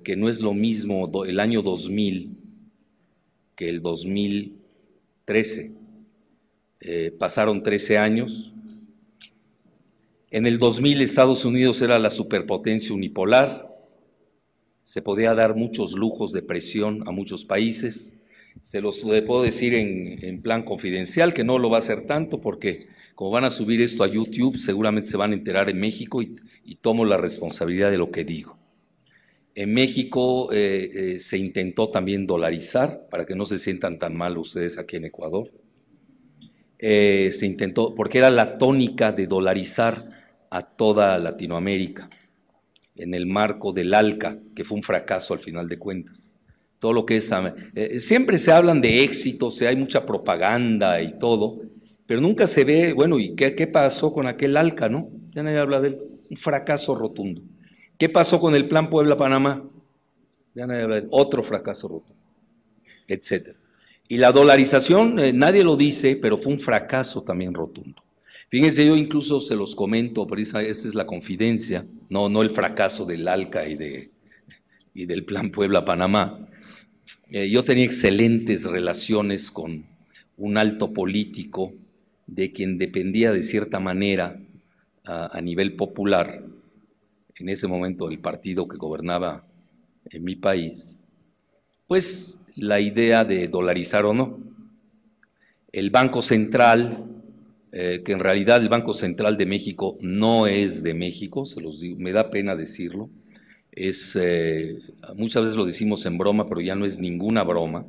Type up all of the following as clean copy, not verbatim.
que no es lo mismo el año 2000 que el 2013. Pasaron 13 años. En el 2000 Estados Unidos era la superpotencia unipolar, se podía dar muchos lujos de presión a muchos países. Se los puedo decir en plan confidencial, que no lo va a hacer tanto porque como van a subir esto a YouTube, seguramente se van a enterar en México y tomo la responsabilidad de lo que digo. En México se intentó también dolarizar, para que no se sientan tan mal ustedes aquí en Ecuador. Se intentó, porque era la tónica de dolarizar a toda Latinoamérica, en el marco del ALCA, que fue un fracaso al final de cuentas. Todo lo que es, siempre se hablan de éxitos, hay mucha propaganda y todo, pero nunca se ve, bueno, ¿y qué pasó con aquel ALCA, no? Ya nadie habla de él, un fracaso rotundo. ¿Qué pasó con el Plan Puebla-Panamá? Ya nadie habla de él, otro fracaso rotundo, etcétera. Y la dolarización, nadie lo dice, pero fue un fracaso también rotundo. Fíjense, yo incluso se los comento, pero esta es la confidencia, no el fracaso del ALCA y del Plan Puebla-Panamá. Yo tenía excelentes relaciones con un alto político de quien dependía de cierta manera a nivel popular, en ese momento del partido que gobernaba en mi país, pues la idea de dolarizar o no. El Banco Central, que en realidad el Banco Central de México no es de México, se los digo, me da pena decirlo, muchas veces lo decimos en broma, pero ya no es ninguna broma.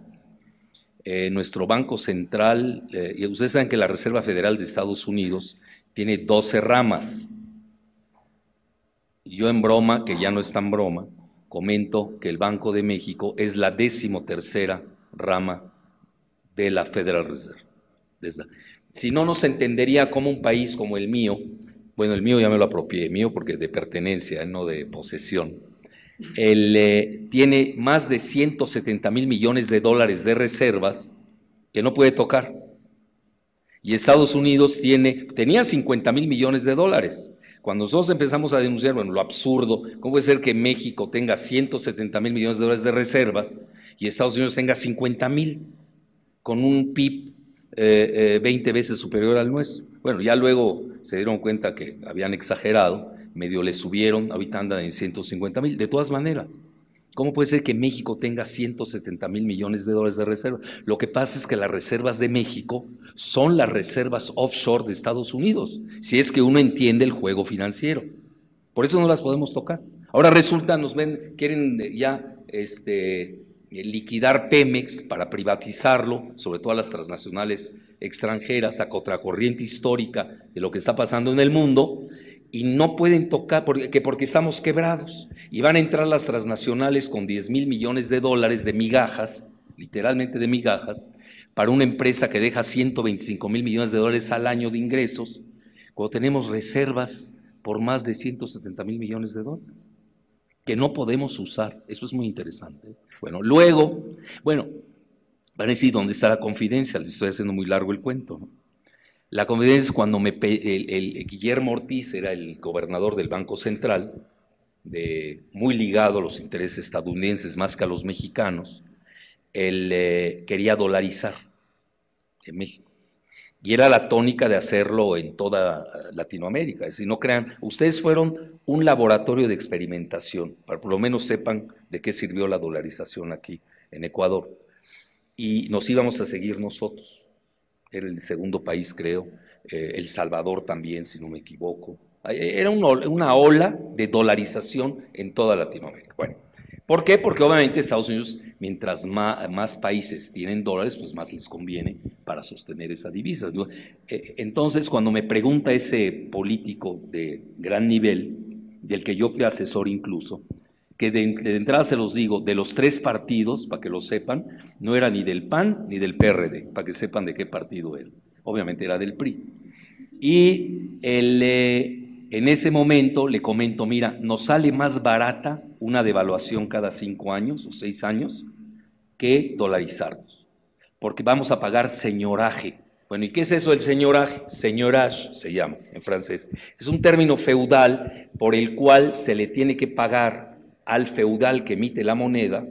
Nuestro Banco Central, y ustedes saben que la Reserva Federal de Estados Unidos tiene 12 ramas. Yo en broma, que ya no es tan broma, comento que el Banco de México es la 13ª rama de la Federal Reserve. Si no, no se entendería cómo un país como el mío, bueno, el mío ya me lo apropié, mío porque de pertenencia, no de posesión, tiene más de 170,000 millones de dólares de reservas que no puede tocar. Y Estados Unidos tenía 50,000 millones de dólares. Cuando nosotros empezamos a denunciar, bueno, lo absurdo, ¿cómo puede ser que México tenga 170,000 millones de dólares de reservas y Estados Unidos tenga 50,000 con un PIB 20 veces superior al nuestro? Bueno, ya luego se dieron cuenta que habían exagerado, medio le subieron, ahorita andan en 150,000. De todas maneras, ¿cómo puede ser que México tenga 170,000 millones de dólares de reservas? Lo que pasa es que las reservas de México son las reservas offshore de Estados Unidos, si es que uno entiende el juego financiero. Por eso no las podemos tocar. Ahora resulta, quieren ya liquidar Pemex para privatizarlo, sobre todo a las transnacionales extranjeras, a contracorriente histórica de lo que está pasando en el mundo, y no pueden tocar porque estamos quebrados, y van a entrar las transnacionales con 10,000 millones de dólares de migajas, literalmente de migajas, para una empresa que deja 125,000 millones de dólares al año de ingresos, cuando tenemos reservas por más de 170,000 millones de dólares, que no podemos usar. Eso es muy interesante. Bueno, luego, van a decir, ¿dónde está la confidencia? Les estoy haciendo muy largo el cuento, ¿no? La confidencia es cuando Guillermo Ortiz era el gobernador del Banco Central, muy ligado a los intereses estadounidenses más que a los mexicanos. Él quería dolarizar en México. Y era la tónica de hacerlo en toda Latinoamérica. Es decir, no crean, ustedes fueron un laboratorio de experimentación, para por lo menos sepan de qué sirvió la dolarización aquí en Ecuador. Y nos íbamos a seguir nosotros. Era el segundo país, creo, El Salvador también, si no me equivoco. Era una ola de dolarización en toda Latinoamérica. Bueno, ¿por qué? Porque obviamente Estados Unidos, mientras más países tienen dólares, pues más les conviene para sostener esas divisas, ¿no? Entonces, cuando me pregunta ese político de gran nivel, del que yo fui asesor incluso, que de entrada se los digo, de los 3 partidos, para que lo sepan, no era ni del PAN ni del PRD, para que sepan de qué partido era. Obviamente era del PRI. Y en ese momento le comento, mira, nos sale más barata una devaluación cada 5 años o 6 años que dolarizarnos, porque vamos a pagar señoraje. Bueno, ¿y qué es eso del señoraje? Señorage se llama en francés. Es un término feudal por el cual se le tiene que pagar al feudal que emite la moneda,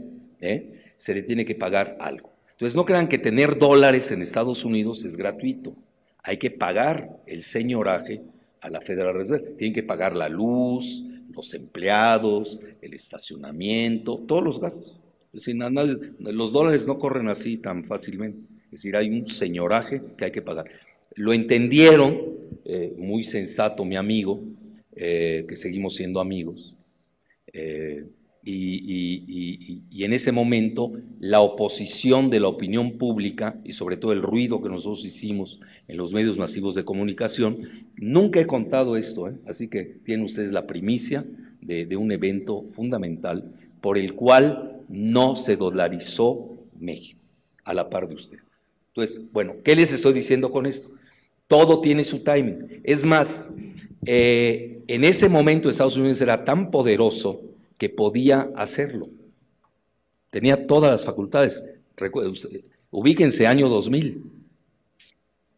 se le tiene que pagar algo. Entonces no crean que tener dólares en Estados Unidos es gratuito. Hay que pagar el señoraje a la Federal Reserve. Tienen que pagar la luz, los empleados, el estacionamiento, todos los gastos. Es decir, los dólares no corren así tan fácilmente. Es decir, hay un señoraje que hay que pagar. Lo entendieron, muy sensato mi amigo, que seguimos siendo amigos, y en ese momento la oposición de la opinión pública y sobre todo el ruido que nosotros hicimos en los medios masivos de comunicación, nunca he contado esto, así que tienen ustedes la primicia de un evento fundamental por el cual no se dolarizó México, a la par de ustedes. Entonces, bueno, ¿qué les estoy diciendo con esto? Todo tiene su timing. Es más, en ese momento Estados Unidos era tan poderoso que podía hacerlo. Tenía todas las facultades. Ubíquense, año 2000.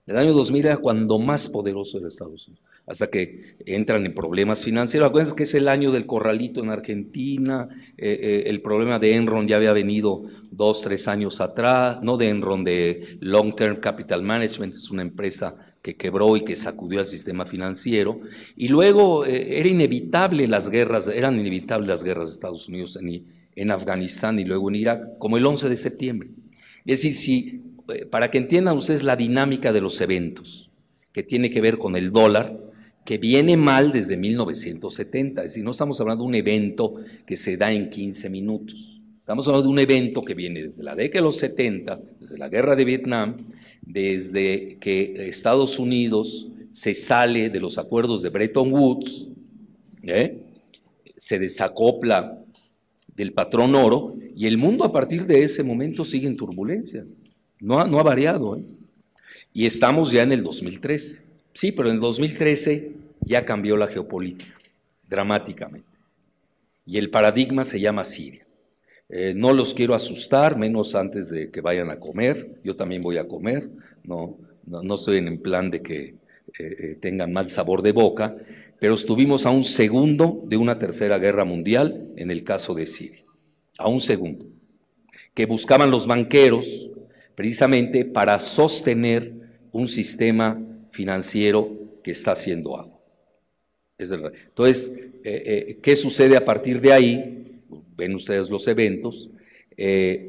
El año 2000 era cuando más poderoso era Estados Unidos, hasta que entran en problemas financieros. Acuérdense que es el año del corralito en Argentina, el problema de Enron ya había venido 2, 3 años atrás, no de Enron, de Long Term Capital Management, es una empresa que quebró y que sacudió al sistema financiero, y luego eran inevitables las guerras de Estados Unidos en Afganistán y luego en Irak, como el 11 de septiembre. Es decir, para que entiendan ustedes la dinámica de los eventos, que tiene que ver con el dólar, que viene mal desde 1970, es decir, no estamos hablando de un evento que se da en 15 minutos, estamos hablando de un evento que viene desde la década de los 70, desde la guerra de Vietnam, desde que Estados Unidos se sale de los acuerdos de Bretton Woods, se desacopla del patrón oro, y el mundo a partir de ese momento sigue en turbulencias. No ha variado, y estamos ya en el 2013. Sí, pero en el 2013 ya cambió la geopolítica dramáticamente y el paradigma se llama Siria. No los quiero asustar, menos antes de que vayan a comer. Yo también voy a comer, no estoy en plan de que tengan mal sabor de boca, pero estuvimos a un segundo de una tercera guerra mundial en el caso de Siria, a un segundo, que buscaban los banqueros precisamente para sostener un sistema financiero que está haciendo agua. Entonces, ¿qué sucede a partir de ahí? Ven ustedes los eventos,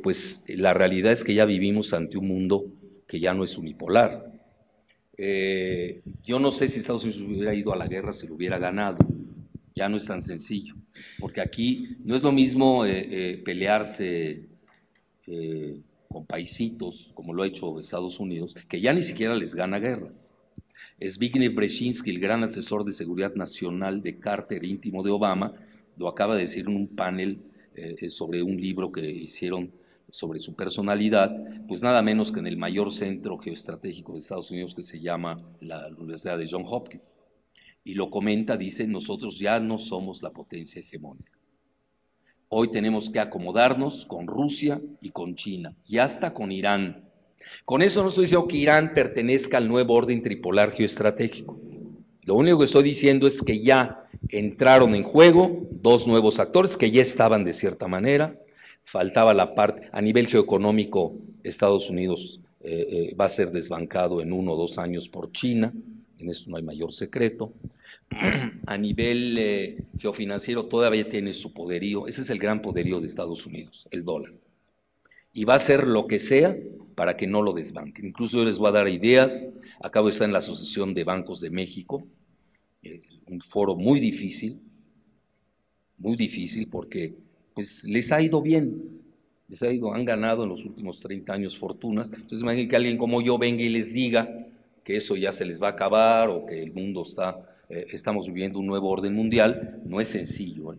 pues la realidad es que ya vivimos ante un mundo que ya no es unipolar. Yo no sé si Estados Unidos hubiera ido a la guerra si lo hubiera ganado, ya no es tan sencillo, porque aquí no es lo mismo pelearse con paisitos, como lo ha hecho Estados Unidos, que ya ni siquiera les gana guerras. Zbigniew Brzezinski, el gran asesor de seguridad nacional de Carter, íntimo de Obama, lo acaba de decir en un panel sobre un libro que hicieron sobre su personalidad, pues nada menos que en el mayor centro geoestratégico de Estados Unidos, que se llama la Universidad de Johns Hopkins. Y lo comenta, dice, nosotros ya no somos la potencia hegemónica. Hoy tenemos que acomodarnos con Rusia y con China, y hasta con Irán. Con eso no estoy diciendo que Irán pertenezca al nuevo orden tripolar geoestratégico. Lo único que estoy diciendo es que ya entraron en juego dos nuevos actores que ya estaban de cierta manera. Faltaba la parte, a nivel geoeconómico, Estados Unidos va a ser desbancado en 1 o 2 años por China, en esto no hay mayor secreto. A nivel geofinanciero todavía tiene su poderío, ese es el gran poderío de Estados Unidos, el dólar. Y va a hacer lo que sea para que no lo desbanquen. Incluso yo les voy a dar ideas, acabo de estar en la Asociación de Bancos de México, un foro muy difícil porque pues, les ha ido bien, han ganado en los últimos 30 años fortunas. Entonces imaginen que alguien como yo venga y les diga que eso ya se les va a acabar o que el mundo estamos viviendo un nuevo orden mundial, no es sencillo.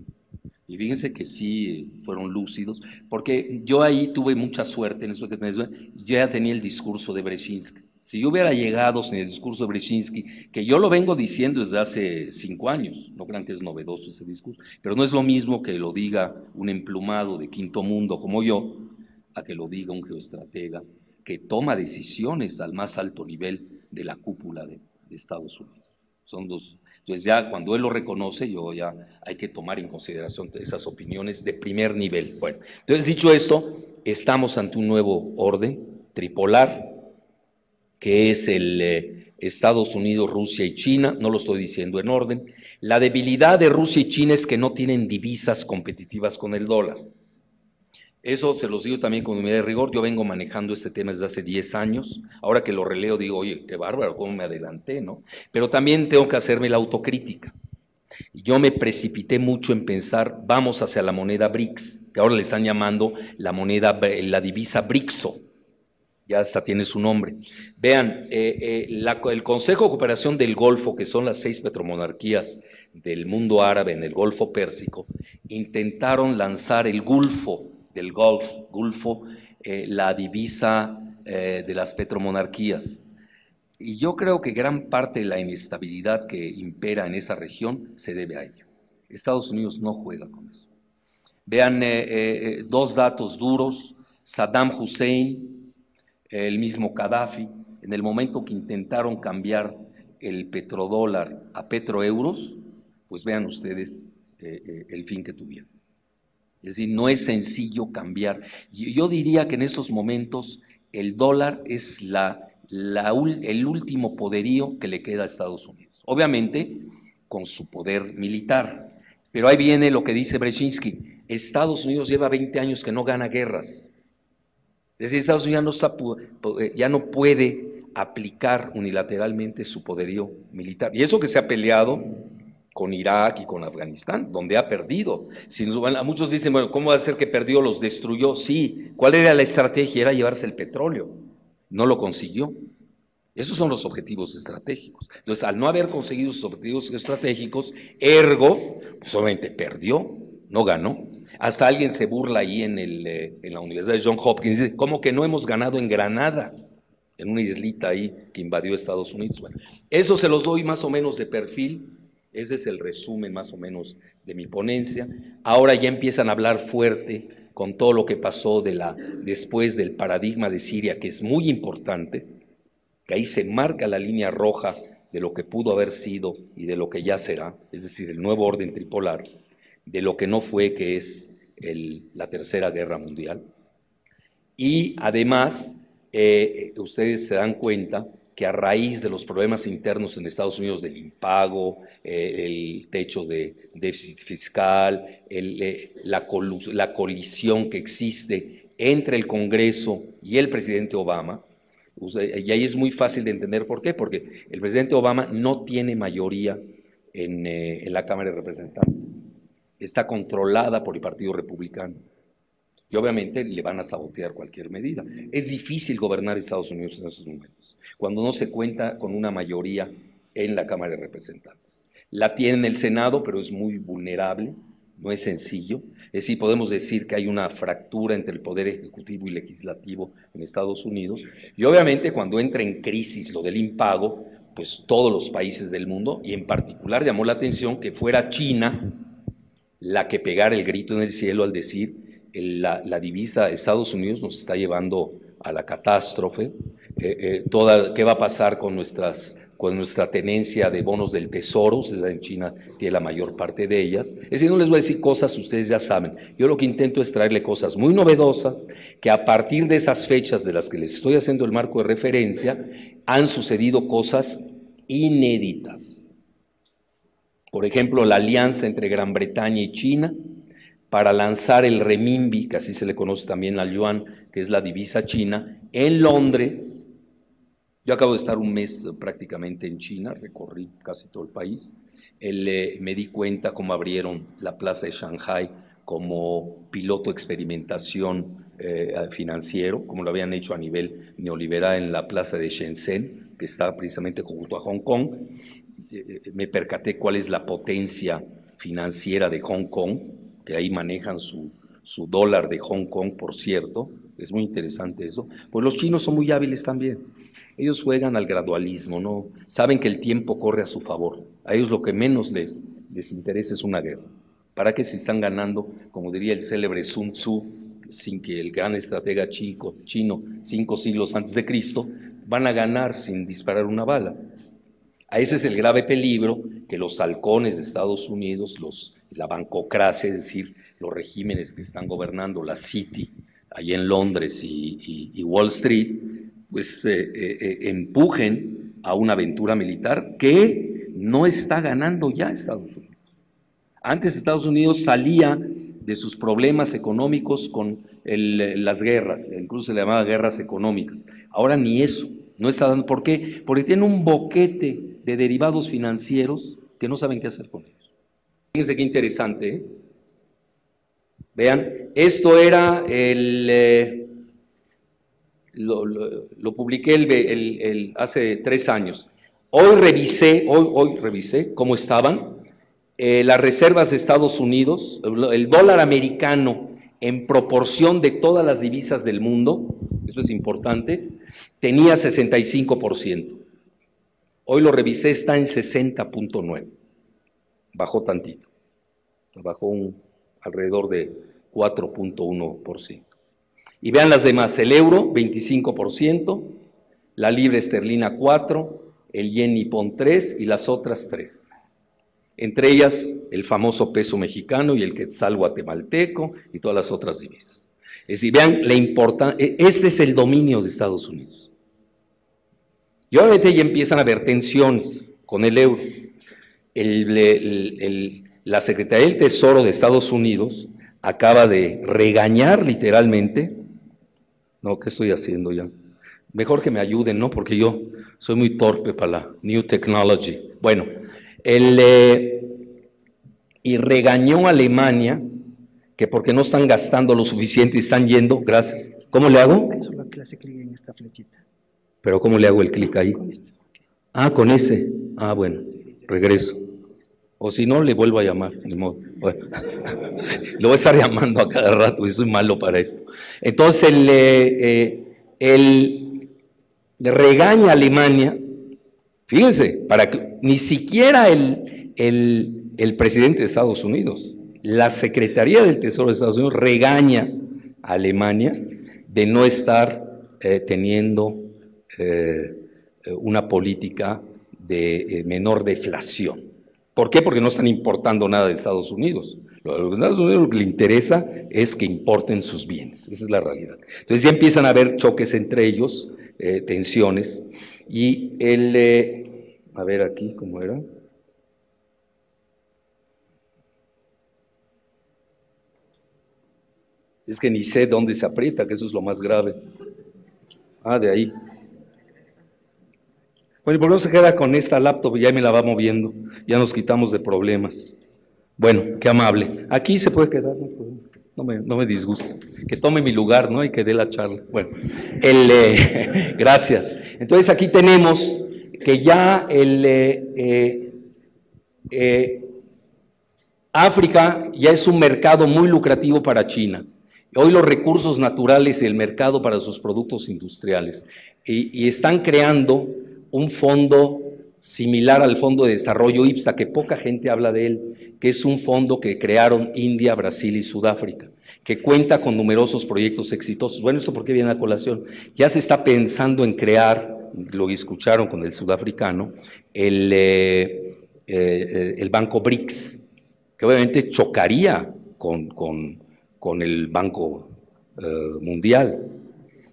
Y fíjense que sí fueron lúcidos, porque yo ahí tuve mucha suerte en eso que yo ya tenía el discurso de Brzezinski. Si yo hubiera llegado sin el discurso de Brzezinski, que yo lo vengo diciendo desde hace 5 años, no crean que es novedoso ese discurso, pero no es lo mismo que lo diga un emplumado de quinto mundo como yo, a que lo diga un geoestratega que toma decisiones al más alto nivel de la cúpula de Estados Unidos. Son dos. Entonces ya cuando él lo reconoce, ya hay que tomar en consideración esas opiniones de primer nivel. Bueno, entonces dicho esto, estamos ante un nuevo orden tripolar, que es el Estados Unidos, Rusia y China, no lo estoy diciendo en orden. La debilidad de Rusia y China es que no tienen divisas competitivas con el dólar. Eso se los digo también con humildad de rigor. Yo vengo manejando este tema desde hace 10 años. Ahora que lo releo digo, oye, qué bárbaro, cómo me adelanté, ¿no? Pero también tengo que hacerme la autocrítica. Yo me precipité mucho en pensar, vamos hacia la moneda BRICS, que ahora le están llamando la divisa BRICSO. Ya hasta tiene su nombre. Vean, el Consejo de Cooperación del Golfo, que son las 6 petromonarquías del mundo árabe en el Golfo Pérsico, intentaron lanzar el Gulfo, la divisa de las petromonarquías. Y yo creo que gran parte de la inestabilidad que impera en esa región se debe a ello. Estados Unidos no juega con eso. Vean dos datos duros. Saddam Hussein, el mismo Gaddafi, en el momento que intentaron cambiar el petrodólar a petroeuros, pues vean ustedes el fin que tuvieron. Es decir, no es sencillo cambiar. Yo diría que en estos momentos el dólar es el último poderío que le queda a Estados Unidos. Obviamente con su poder militar. Pero ahí viene lo que dice Brzezinski. Estados Unidos lleva 20 años que no gana guerras. Es decir, Estados Unidos ya no puede aplicar unilateralmente su poderío militar. Y eso que se ha peleado con Irak y con Afganistán, donde ha perdido. Muchos dicen, bueno, ¿cómo va a ser que perdió? ¿Los destruyó? Sí. ¿Cuál era la estrategia? Era llevarse el petróleo. No lo consiguió. Esos son los objetivos estratégicos. Entonces, al no haber conseguido sus objetivos estratégicos, ergo, pues obviamente perdió, no ganó. Hasta alguien se burla ahí en la Universidad de Johns Hopkins, dice, ¿cómo que no hemos ganado en Granada? En una islita ahí que invadió Estados Unidos. Bueno, eso se los doy más o menos de perfil. Ese es el resumen más o menos de mi ponencia. Ahora ya empiezan a hablar fuerte con todo lo que pasó después del paradigma de Siria, que es muy importante, que ahí se marca la línea roja de lo que pudo haber sido y de lo que ya será, es decir, el nuevo orden tripolar, de lo que no fue, que es la Tercera Guerra Mundial. Y además, ustedes se dan cuenta que a raíz de los problemas internos en Estados Unidos del impago, el techo de déficit fiscal, la colisión que existe entre el Congreso y el presidente Obama, y ahí es muy fácil de entender por qué, porque el presidente Obama no tiene mayoría en la Cámara de Representantes, está controlada por el Partido Republicano. Y obviamente le van a sabotear cualquier medida. Es difícil gobernar Estados Unidos en esos momentos, cuando no se cuenta con una mayoría en la Cámara de Representantes. La tiene en el Senado, pero es muy vulnerable, no es sencillo. Es decir, podemos decir que hay una fractura entre el poder ejecutivo y legislativo en Estados Unidos. Y obviamente cuando entra en crisis lo del impago, pues todos los países del mundo, y en particular llamó la atención que fuera China la que pegara el grito en el cielo al decir la divisa de Estados Unidos nos está llevando a la catástrofe, ¿qué va a pasar con nuestra tenencia de bonos del tesoro? Ustedes en China tiene la mayor parte de ellas. Es decir, no les voy a decir cosas, ustedes ya saben. Yo lo que intento es traerle cosas muy novedosas, que a partir de esas fechas de las que les estoy haciendo el marco de referencia, han sucedido cosas inéditas. Por ejemplo, la alianza entre Gran Bretaña y China para lanzar el renminbi, que así se le conoce también al yuan, que es la divisa china, en Londres. Yo acabo de estar un mes prácticamente en China, recorrí casi todo el país. Me di cuenta cómo abrieron la plaza de Shanghai como piloto de experimentación financiero, como lo habían hecho a nivel neoliberal en la plaza de Shenzhen, que está precisamente junto a Hong Kong. Me percaté cuál es la potencia financiera de Hong Kong, que ahí manejan su dólar de Hong Kong, por cierto, es muy interesante eso. Pues los chinos son muy hábiles también, ellos juegan al gradualismo, ¿no? Saben que el tiempo corre a su favor, a ellos lo que menos les interesa es una guerra. ¿Para qué si están ganando, como diría el célebre Sun Tzu, sin que el gran estratega chino 5 siglos antes de Cristo, van a ganar sin disparar una bala? Ese es el grave peligro que los halcones de Estados Unidos, la bancocracia, es decir, los regímenes que están gobernando la City, allí en Londres y Wall Street, pues empujen a una aventura militar que no está ganando ya Estados Unidos. Antes Estados Unidos salía de sus problemas económicos con las guerras, incluso se le llamaba guerras económicas. Ahora ni eso, no está dando. ¿Por qué? Porque tiene un boquete de derivados financieros que no saben qué hacer con ellos. Fíjense qué interesante, ¿eh? Vean, esto era lo publiqué hace 3 años. Hoy revisé cómo estaban las reservas de Estados Unidos, el dólar americano en proporción de todas las divisas del mundo, esto es importante, tenía 65%. Hoy lo revisé, está en 60.9%. Bajó tantito, bajó alrededor de 4.1%. Y vean las demás, el euro 25%, la libra esterlina 4%, el yen nipón 3% y las otras 3%. Entre ellas el famoso peso mexicano y el quetzal guatemalteco y todas las otras divisas. Es decir, vean la importancia, este es el dominio de Estados Unidos. Y obviamente ya empiezan a haber tensiones con el euro. La Secretaría del Tesoro de Estados Unidos acaba de regañar literalmente. No, ¿qué estoy haciendo ya? Mejor que me ayuden, ¿no? Porque yo soy muy torpe para la New Technology. Bueno, y regañó a Alemania que porque no están gastando lo suficiente y están yendo, gracias. ¿Cómo le hago? Solo que le hace clic en esta flechita. ¿Pero cómo le hago el clic ahí? Con este. Ah, con ese. Ah, bueno, regreso. O si no, le vuelvo a llamar, ni modo. Bueno, lo voy a estar llamando a cada rato y soy malo para esto. Entonces, él regaña a Alemania, fíjense, para que ni siquiera el presidente de Estados Unidos, la Secretaría del Tesoro de Estados Unidos regaña a Alemania de no estar teniendo una política de menor deflación. ¿Por qué? Porque no están importando nada de Estados Unidos. A los Estados Unidos lo que le interesa es que importen sus bienes. Esa es la realidad. Entonces ya empiezan a haber choques entre ellos, tensiones. Y a ver aquí, ¿cómo era? Es que ni sé dónde se aprieta, que eso es lo más grave. Ah, de ahí. Bueno, ¿por qué no se queda con esta laptop? Ya me la va moviendo, ya nos quitamos de problemas. Bueno, qué amable. Aquí se puede quedar, no me disgusta. Que tome mi lugar, ¿no? Y que dé la charla. Bueno, gracias. Entonces aquí tenemos que ya África ya es un mercado muy lucrativo para China. Hoy los recursos naturales y el mercado para sus productos industriales. Y están creando un fondo similar al Fondo de Desarrollo IPSA, que poca gente habla de él, que es un fondo que crearon India, Brasil y Sudáfrica, que cuenta con numerosos proyectos exitosos. Bueno, ¿esto por qué viene a colación? Ya se está pensando en crear, lo escucharon con el sudafricano, el banco BRICS, que obviamente chocaría con el Banco Mundial.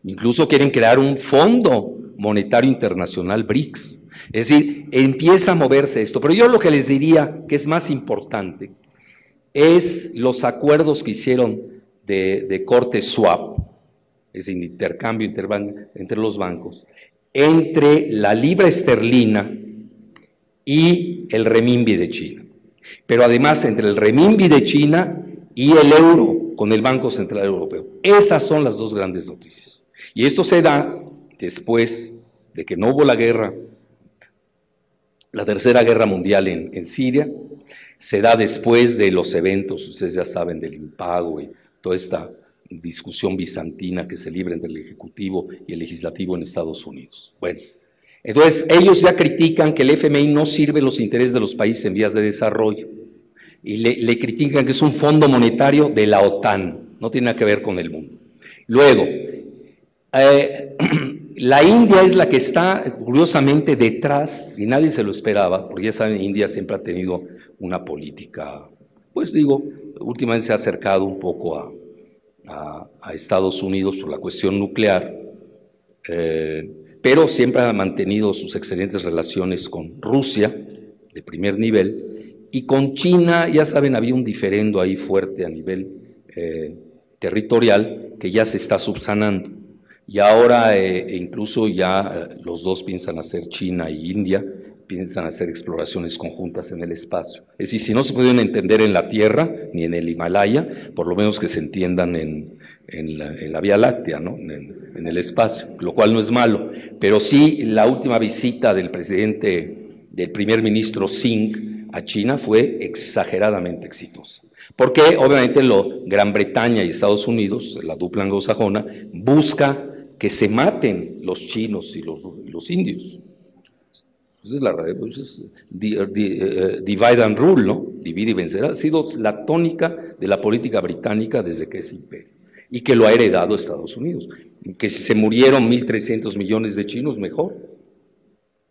Incluso quieren crear un fondo monetario internacional BRICS. Es decir, empieza a moverse esto. Pero yo lo que les diría que es más importante es los acuerdos que hicieron de corte swap, es decir, intercambio entre los bancos, entre la libra esterlina y el renminbi de China. Pero además entre el renminbi de China y el euro con el Banco Central Europeo. Esas son las dos grandes noticias. Y esto se da después de que no hubo la guerra, la tercera guerra mundial en Siria, se da después de los eventos, ustedes ya saben, del impago y toda esta discusión bizantina que se libra entre el Ejecutivo y el Legislativo en Estados Unidos. Bueno, entonces ellos ya critican que el FMI no sirve los intereses de los países en vías de desarrollo y le critican que es un fondo monetario de la OTAN, no tiene nada que ver con el mundo. Luego, La India es la que está curiosamente detrás, y nadie se lo esperaba, porque ya saben, India siempre ha tenido una política, pues digo, últimamente se ha acercado un poco a Estados Unidos por la cuestión nuclear, pero siempre ha mantenido sus excelentes relaciones con Rusia, de primer nivel, y con China, ya saben, había un diferendo ahí fuerte a nivel territorial que ya se está subsanando. Y ahora incluso ya los dos piensan hacer, China y India, piensan hacer exploraciones conjuntas en el espacio. Es decir, si no se pueden entender en la Tierra, ni en el Himalaya, por lo menos que se entiendan en la Vía Láctea, ¿no? En el espacio, lo cual no es malo. Pero sí, la última visita del primer ministro Singh a China fue exageradamente exitosa. Porque obviamente Gran Bretaña y Estados Unidos, la dupla anglosajona, busca que se maten los chinos y los indios. Entonces, divide and rule, ¿no? Divide y vencer. Ha sido la tónica de la política británica desde que es imperio. Y que lo ha heredado Estados Unidos. Que si se murieron 1.300 millones de chinos, mejor.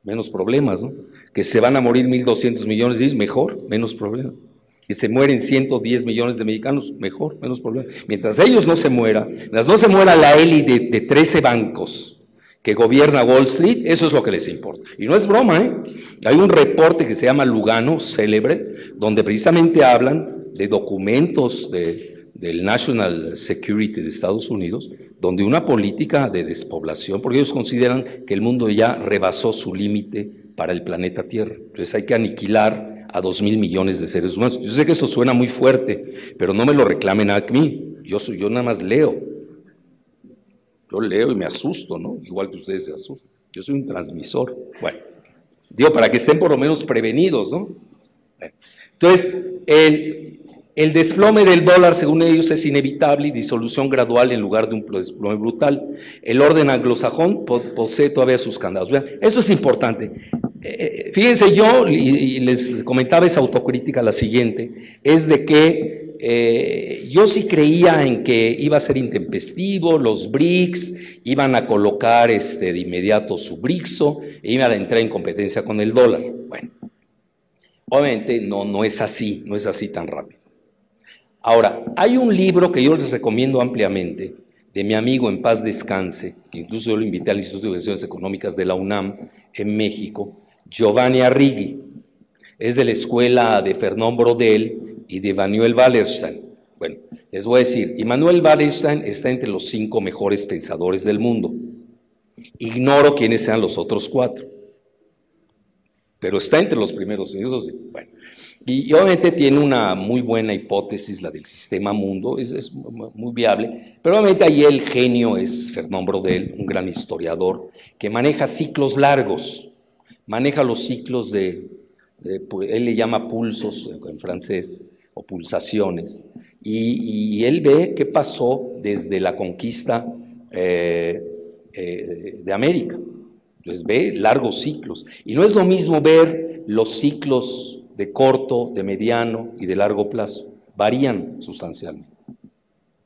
Menos problemas, ¿no? Que se van a morir 1.200 millones de ellos, mejor, menos problemas. Que se mueren 110 millones de mexicanos, mejor, menos problemas. Mientras ellos no se mueran, mientras no se muera la élite de 13 bancos que gobierna Wall Street, eso es lo que les importa. Y no es broma, ¿eh? Hay un reporte que se llama Lugano, célebre, donde precisamente hablan de documentos del National Security de Estados Unidos, donde una política de despoblación, porque ellos consideran que el mundo ya rebasó su límite para el planeta Tierra. Entonces hay que aniquilar a 2.000 millones de seres humanos. Yo sé que eso suena muy fuerte, pero no me lo reclamen a mí. Yo nada más leo. Yo leo y me asusto, ¿no? Igual que ustedes se asustan. Yo soy un transmisor. Bueno, digo, para que estén por lo menos prevenidos, ¿no? Bueno, entonces, el desplome del dólar, según ellos, es inevitable y disolución gradual en lugar de un desplome brutal. El orden anglosajón posee todavía sus candados. Eso es importante. Fíjense, yo, y les comentaba esa autocrítica, la siguiente, es de que yo sí creía en que iba a ser intempestivo, los BRICS iban a colocar de inmediato su BRICSO, e iban a entrar en competencia con el dólar. Bueno, obviamente no es así, no es así tan rápido. Ahora, hay un libro que yo les recomiendo ampliamente, de mi amigo en paz descanse, que incluso yo lo invité al Instituto de Investigaciones Económicas de la UNAM en México, Giovanni Arrighi. Es de la escuela de Fernand Braudel y de Immanuel Wallerstein. Bueno, les voy a decir, Immanuel Wallerstein está entre los 5 mejores pensadores del mundo. Ignoro quiénes sean los otros 4, pero está entre los primeros, eso sí. Bueno, y obviamente tiene una muy buena hipótesis, la del sistema mundo, es muy viable, pero obviamente ahí el genio es Fernand Braudel, un gran historiador, que maneja ciclos largos, maneja los ciclos él le llama pulsos en francés, o pulsaciones, y él ve qué pasó desde la conquista de América. Entonces ve largos ciclos, y no es lo mismo ver los ciclos de corto, de mediano y de largo plazo, varían sustancialmente.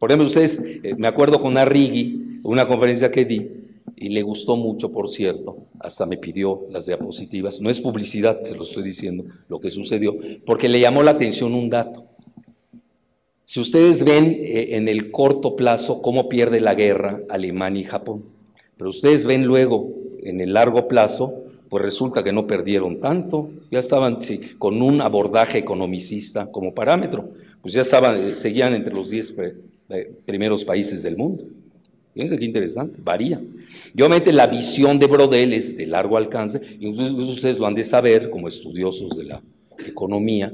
Por ejemplo, ustedes, me acuerdo con Arrighi, una conferencia que di, y le gustó mucho, por cierto, hasta me pidió las diapositivas, no es publicidad, se lo estoy diciendo, lo que sucedió, porque le llamó la atención un dato. Si ustedes ven en el corto plazo cómo pierde la guerra Alemania y Japón, pero ustedes ven luego en el largo plazo, pues resulta que no perdieron tanto, ya estaban con un abordaje economicista como parámetro, pues ya seguían entre los 10 primeros países del mundo. Fíjense qué interesante, varía. Y obviamente la visión de Braudel es de largo alcance, y ustedes lo han de saber como estudiosos de la economía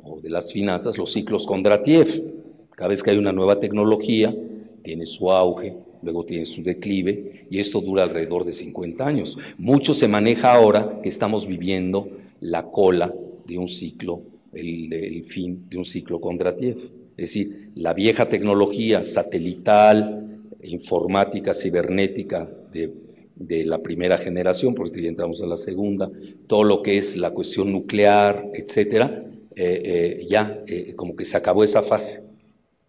o de las finanzas, los ciclos Kondratiev. Cada vez que hay una nueva tecnología, tiene su auge, luego tiene su declive, y esto dura alrededor de 50 años. Mucho se maneja ahora que estamos viviendo la cola de un ciclo, el fin de un ciclo Kondratiev. Es decir, la vieja tecnología satelital, informática, cibernética de la primera generación, porque ya entramos a la segunda, todo lo que es la cuestión nuclear, etcétera, como que se acabó esa fase.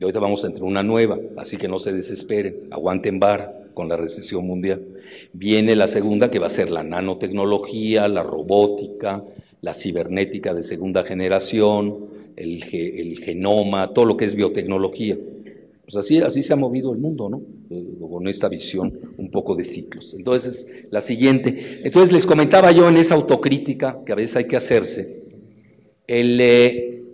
Y ahorita vamos a entrar una nueva, así que no se desesperen, aguanten vara, con la recesión mundial. Viene la segunda, que va a ser la nanotecnología, la robótica, la cibernética de segunda generación, el genoma, todo lo que es biotecnología. Pues así se ha movido el mundo, ¿no? Con esta visión un poco de ciclos. Entonces, la siguiente. Entonces, les comentaba yo en esa autocrítica que a veces hay que hacerse,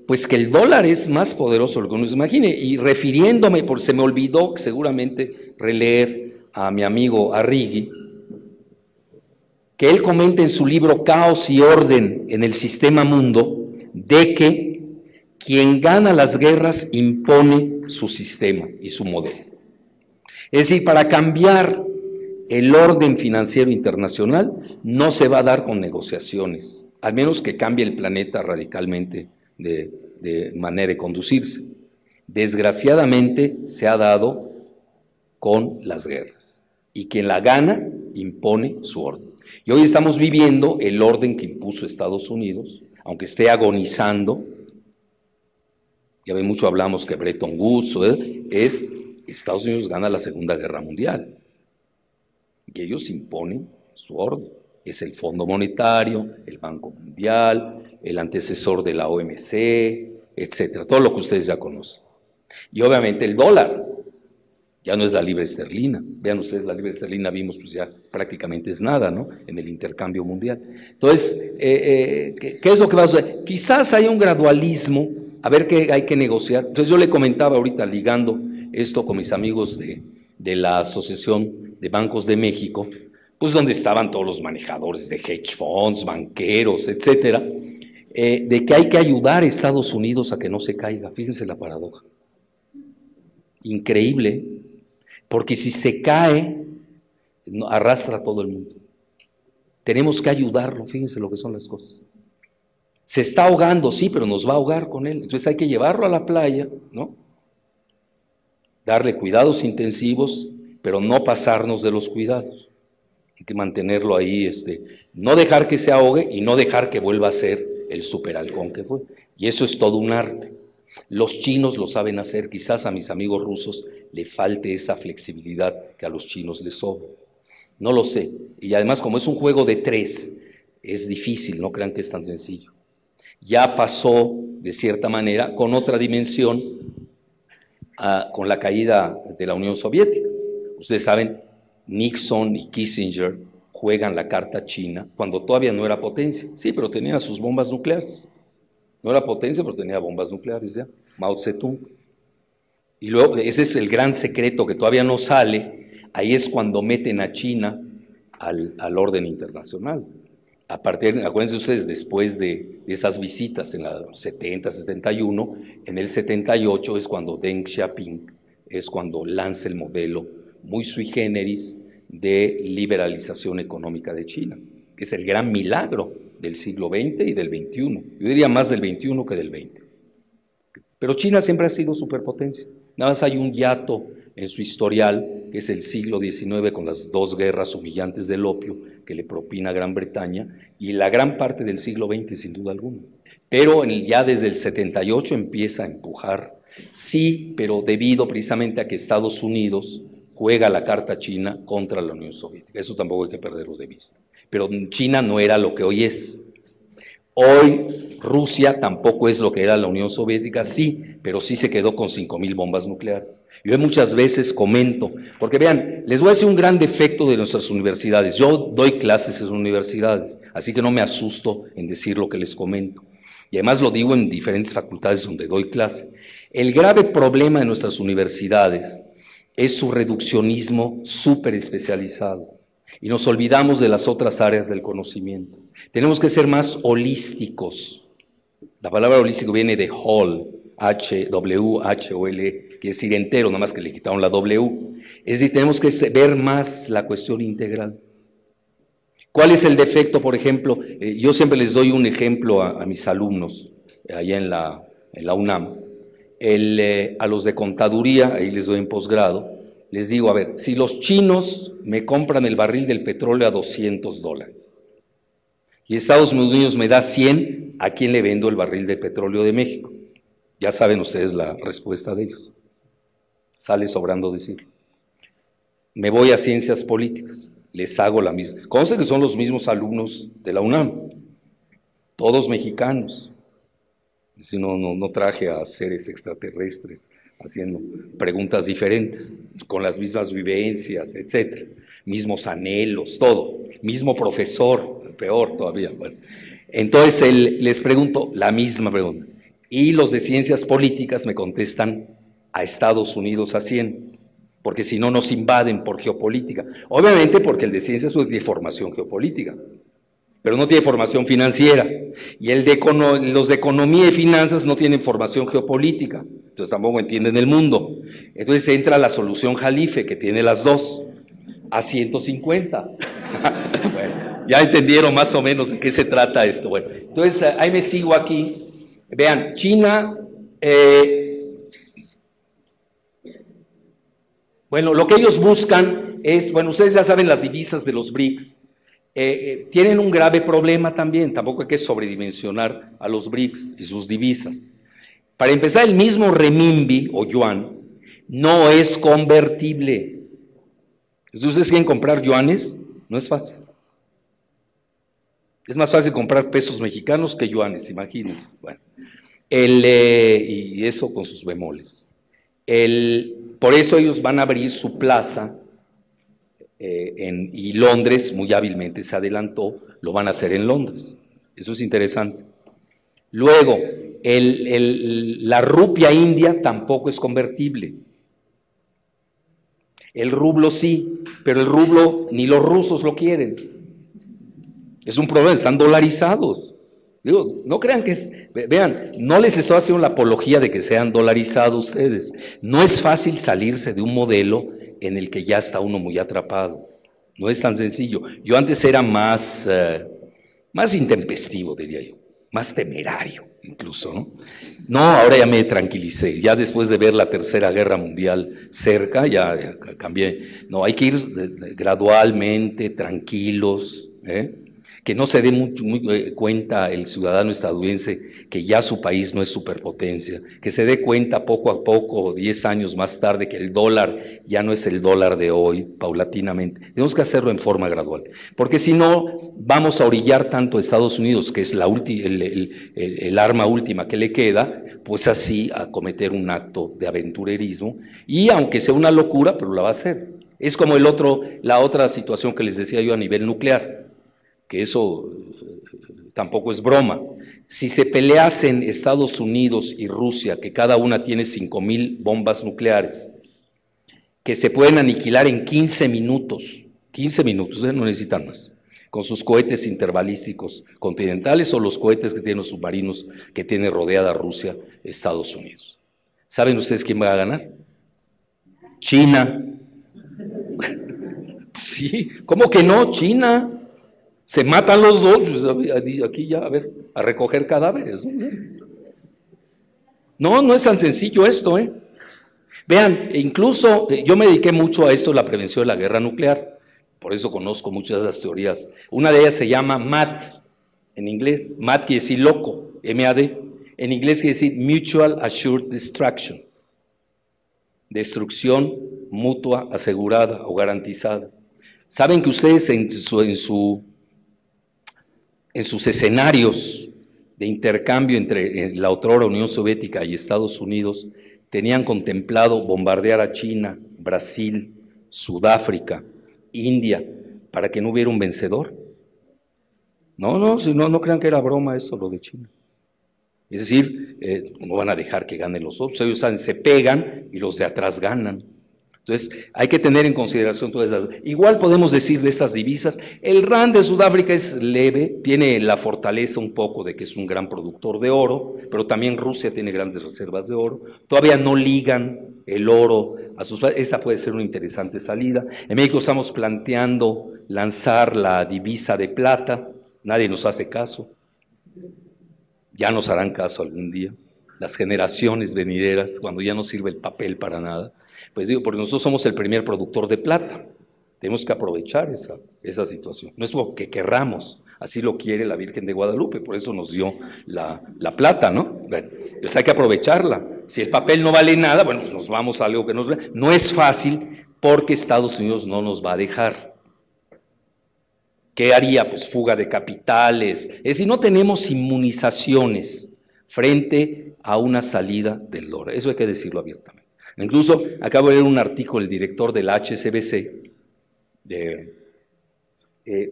pues que el dólar es más poderoso de lo que uno se imagine. Y refiriéndome, porque se me olvidó seguramente releer a mi amigo Arrighi, que él comenta en su libro Caos y Orden en el Sistema Mundo, de que quien gana las guerras impone su sistema y su modelo. Es decir, para cambiar el orden financiero internacional no se va a dar con negociaciones, al menos que cambie el planeta radicalmente de manera de conducirse. Desgraciadamente se ha dado con las guerras, y quien la gana impone su orden. Y hoy estamos viviendo el orden que impuso Estados Unidos, aunque esté agonizando. Ya ven, mucho hablamos que Bretton Woods es Estados Unidos gana la Segunda Guerra Mundial y ellos imponen su orden. Es el Fondo Monetario, el Banco Mundial, el antecesor de la OMC, etcétera, todo lo que ustedes ya conocen. Y obviamente el dólar ya no es la libra esterlina. Vean ustedes, la libra esterlina vimos, pues ya prácticamente es nada, ¿no? En el intercambio mundial. Entonces, ¿qué es lo que va a suceder? Quizás haya un gradualismo, a ver qué hay que negociar. Entonces yo le comentaba ahorita, ligando esto con mis amigos de la Asociación de Bancos de México, pues donde estaban todos los manejadores de hedge funds, banqueros, etcétera, de que hay que ayudar a Estados Unidos a que no se caiga. Fíjense la paradoja. Increíble, porque si se cae, arrastra a todo el mundo. Tenemos que ayudarlo, fíjense lo que son las cosas. Se está ahogando, sí, pero nos va a ahogar con él. Entonces hay que llevarlo a la playa, ¿no? Darle cuidados intensivos, pero no pasarnos de los cuidados. Hay que mantenerlo ahí, no dejar que se ahogue y no dejar que vuelva a ser el superhalcón que fue. Y eso es todo un arte. Los chinos lo saben hacer, quizás a mis amigos rusos le falte esa flexibilidad que a los chinos les sobra. No lo sé. Y además, como es un juego de tres, es difícil, no crean que es tan sencillo. Ya pasó, de cierta manera, con otra dimensión, con la caída de la Unión Soviética. Ustedes saben, Nixon y Kissinger juegan la carta china cuando todavía no era potencia. Sí, pero tenía sus bombas nucleares. No era potencia, pero tenía bombas nucleares ya. Mao Zedong. Y luego, ese es el gran secreto que todavía no sale. Ahí es cuando meten a China al orden internacional. Acuérdense ustedes, después de esas visitas en la 70, 71, en el 78 es cuando Deng Xiaoping es cuando lanza el modelo muy sui generis de liberalización económica de China. Es el gran milagro del siglo XX y del XXI. Yo diría más del XXI que del XX. Pero China siempre ha sido superpotencia. Nada más hay un hiato en su historial, que es el siglo XIX con las dos guerras humillantes del opio que le propina Gran Bretaña, y la gran parte del siglo XX sin duda alguna. Pero ya desde el 78 empieza a empujar, sí, pero debido precisamente a que Estados Unidos juega la carta china contra la Unión Soviética. Eso tampoco hay que perderlo de vista. Pero China no era lo que hoy es. Hoy Rusia tampoco es lo que era la Unión Soviética, sí, pero sí se quedó con 5,000 bombas nucleares. Yo muchas veces comento, porque vean, les voy a decir un gran defecto de nuestras universidades. Yo doy clases en universidades, así que no me asusto en decir lo que les comento. Y además lo digo en diferentes facultades donde doy clase. El grave problema de nuestras universidades es su reduccionismo súper especializado. Y nos olvidamos de las otras áreas del conocimiento. Tenemos que ser más holísticos. La palabra holístico viene de whole, H-W-H-O-L-E, quiere decir entero, nada más que le quitaron la W. Es decir, tenemos que ver más la cuestión integral. ¿Cuál es el defecto, por ejemplo? Yo siempre les doy un ejemplo a mis alumnos, allá en la UNAM. A los de contaduría, ahí les doy en posgrado, les digo, a ver, si los chinos me compran el barril del petróleo a $200 y Estados Unidos me da 100, ¿a quién le vendo el barril de petróleo de México? Ya saben ustedes la respuesta de ellos. Sale sobrando decirlo. me voy a ciencias políticas, les hago la misma. Conste que son los mismos alumnos de la UNAM, todos mexicanos. Si no traje a seres extraterrestres haciendo preguntas diferentes, con las mismas vivencias, etcétera, mismos anhelos, todo, mismo profesor, peor todavía. Bueno, entonces les pregunto la misma pregunta, y los de ciencias políticas me contestan a Estados Unidos a 100, porque si no nos invaden por geopolítica. Obviamente porque el de ciencias pues tiene formación geopolítica, pero no tiene formación financiera, y los de economía y finanzas no tienen formación geopolítica, entonces tampoco entienden el mundo. Entonces entra la solución Jalife, que tiene las dos, a 150. Bueno, ya entendieron más o menos de qué se trata esto. Bueno, entonces ahí me sigo aquí. Vean, China, bueno, lo que ellos buscan es, bueno, ustedes ya saben las divisas de los BRICS, tienen un grave problema también, tampoco hay que sobredimensionar a los BRICS y sus divisas. Para empezar, el mismo renminbi o yuan no es convertible. Si ustedes quieren comprar yuanes, no es fácil. Es más fácil comprar pesos mexicanos que yuanes, imagínense. Bueno, y eso con sus bemoles. Por eso ellos van a abrir su plaza y Londres muy hábilmente se adelantó, lo van a hacer en Londres. Eso es interesante. Luego, la rupia india tampoco es convertible. El rublo sí, pero el rublo ni los rusos lo quieren. Es un problema, están dolarizados. Digo, no crean que es, vean, no les estoy haciendo la apología de que sean dolarizados ustedes. No es fácil salirse de un modelo en el que ya está uno muy atrapado. No es tan sencillo. Yo antes era más intempestivo, diría yo, más temerario incluso, ¿no? No, ahora ya me tranquilicé, ya después de ver la Tercera Guerra Mundial cerca, ya cambié. No, hay que ir gradualmente, tranquilos, que no se dé cuenta el ciudadano estadounidense que ya su país no es superpotencia, que se dé cuenta poco a poco, 10 años más tarde, que el dólar ya no es el dólar de hoy, paulatinamente. Tenemos que hacerlo en forma gradual, porque si no vamos a orillar tanto a Estados Unidos, que es el arma última que le queda, pues así a cometer un acto de aventurerismo, y aunque sea una locura, pero la va a hacer. Es como la otra situación que les decía yo a nivel nuclear, que eso tampoco es broma. Si se peleasen Estados Unidos y Rusia, que cada una tiene 5,000 bombas nucleares, que se pueden aniquilar en 15 minutos, no necesitan más, con sus cohetes interbalísticos continentales o los cohetes que tienen los submarinos que tiene rodeada Rusia, Estados Unidos. ¿Saben ustedes quién va a ganar? China. Sí, ¿cómo que no? China. Se matan los dos, aquí ya, a ver, a recoger cadáveres. No es tan sencillo esto, Vean, incluso yo me dediqué mucho a esto, la prevención de la guerra nuclear, por eso conozco muchas de esas teorías. Una de ellas se llama MAD, en inglés. MAD quiere decir loco, M-A-D. En inglés quiere decir Mutual Assured Destruction. Destrucción mutua, asegurada o garantizada. Saben que ustedes en sus escenarios de intercambio entre la otrora Unión Soviética y Estados Unidos, tenían contemplado bombardear a China, Brasil, Sudáfrica, India, para que no hubiera un vencedor. No crean que era broma esto, lo de China. Es decir, no van a dejar que ganen los otros, ellos se pegan y los de atrás ganan. Entonces, hay que tener en consideración todas esas. Igual podemos decir de estas divisas, el rand de Sudáfrica es leve, tiene la fortaleza un poco de que es un gran productor de oro, pero también Rusia tiene grandes reservas de oro. Todavía no ligan el oro a sus... Esa puede ser una interesante salida. En México estamos planteando lanzar la divisa de plata, nadie nos hace caso. Ya nos harán caso algún día, las generaciones venideras, cuando ya no sirve el papel para nada. Pues digo, porque nosotros somos el primer productor de plata, tenemos que aprovechar esa situación. No es porque querramos, así lo quiere la Virgen de Guadalupe, por eso nos dio la plata, ¿no? Bueno, pues hay que aprovecharla. Si el papel no vale nada, bueno, pues nos vamos a algo que nos... No es fácil, porque Estados Unidos no nos va a dejar. ¿Qué haría? Pues fuga de capitales. Es decir, no tenemos inmunizaciones frente a una salida del dólar. Eso hay que decirlo abiertamente. Incluso acabo de leer un artículo del director del HSBC,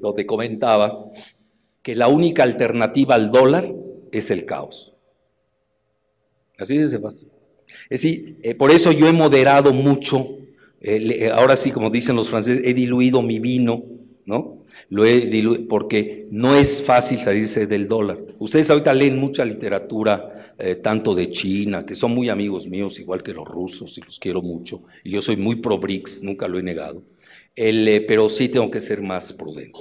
donde comentaba que la única alternativa al dólar es el caos. Así es, Sebastián. Es decir, por eso yo he moderado mucho, ahora sí, como dicen los franceses, he diluido mi vino, ¿no? Lo he diluido porque no es fácil salirse del dólar. Ustedes ahorita leen mucha literatura, tanto de China, que son muy amigos míos, igual que los rusos, y los quiero mucho, y yo soy muy pro BRICS, nunca lo he negado, pero sí tengo que ser más prudente.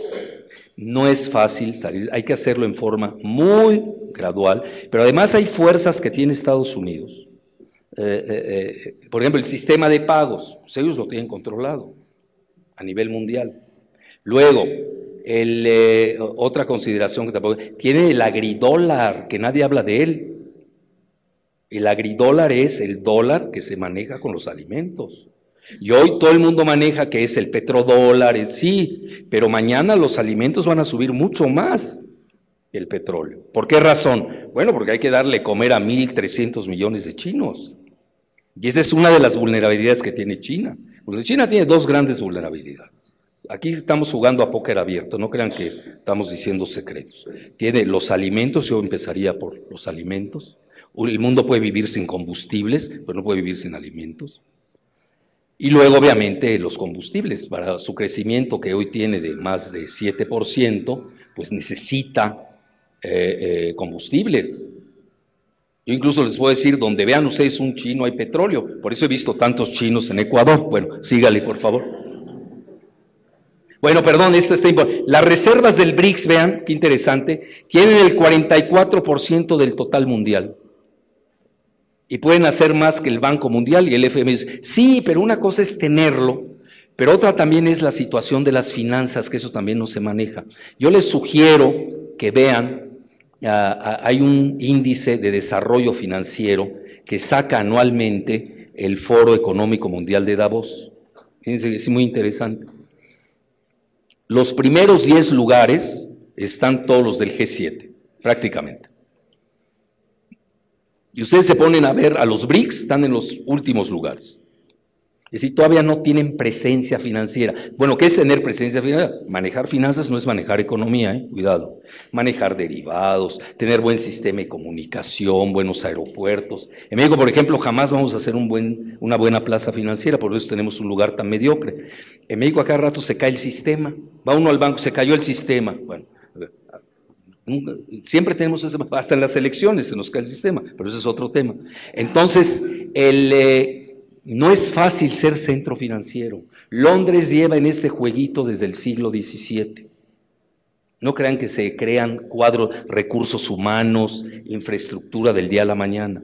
No es fácil salir, hay que hacerlo en forma muy gradual, pero además hay fuerzas que tiene Estados Unidos. Por ejemplo, el sistema de pagos, pues ellos lo tienen controlado a nivel mundial. Luego, otra consideración que tampoco, tiene el agridólar, que nadie habla de él. El agridólar es el dólar que se maneja con los alimentos. Y hoy todo el mundo maneja que es el petrodólar, sí, pero mañana los alimentos van a subir mucho más que el petróleo. ¿Por qué razón? Bueno, porque hay que darle comer a 1.300 millones de chinos. Y esa es una de las vulnerabilidades que tiene China. Porque China tiene dos grandes vulnerabilidades. Aquí estamos jugando a póker abierto, no crean que estamos diciendo secretos. Tiene los alimentos, yo empezaría por los alimentos. El mundo puede vivir sin combustibles, pero no puede vivir sin alimentos. Y luego, obviamente, los combustibles. Para su crecimiento, que hoy tiene de más de 7%, pues necesita combustibles. Yo incluso les puedo decir, donde vean ustedes un chino hay petróleo. Por eso he visto tantos chinos en Ecuador. Bueno, sígale, por favor. Bueno, perdón, esta está importante. Las reservas del BRICS, vean, qué interesante, tienen el 44% del total mundial. Y pueden hacer más que el Banco Mundial y el FMI. Sí, pero una cosa es tenerlo, pero otra también es la situación de las finanzas, que eso también no se maneja. Yo les sugiero que vean, hay un índice de desarrollo financiero que saca anualmente el Foro Económico Mundial de Davos. Fíjense, es muy interesante. Los primeros 10 lugares están todos los del G7, prácticamente. Y ustedes se ponen a ver a los BRICS, están en los últimos lugares. Es decir, todavía no tienen presencia financiera. Bueno, ¿qué es tener presencia financiera? Manejar finanzas no es manejar economía, cuidado. Manejar derivados, tener buen sistema de comunicación, buenos aeropuertos. En México, por ejemplo, jamás vamos a hacer una buena plaza financiera, por eso tenemos un lugar tan mediocre. En México a cada rato se cae el sistema. Va uno al banco, se cayó el sistema. Bueno, siempre tenemos eso, hasta en las elecciones se nos cae el sistema, pero ese es otro tema. Entonces, no es fácil ser centro financiero. Londres lleva en este jueguito desde el siglo XVII. No crean que se crean recursos humanos, infraestructura del día a la mañana.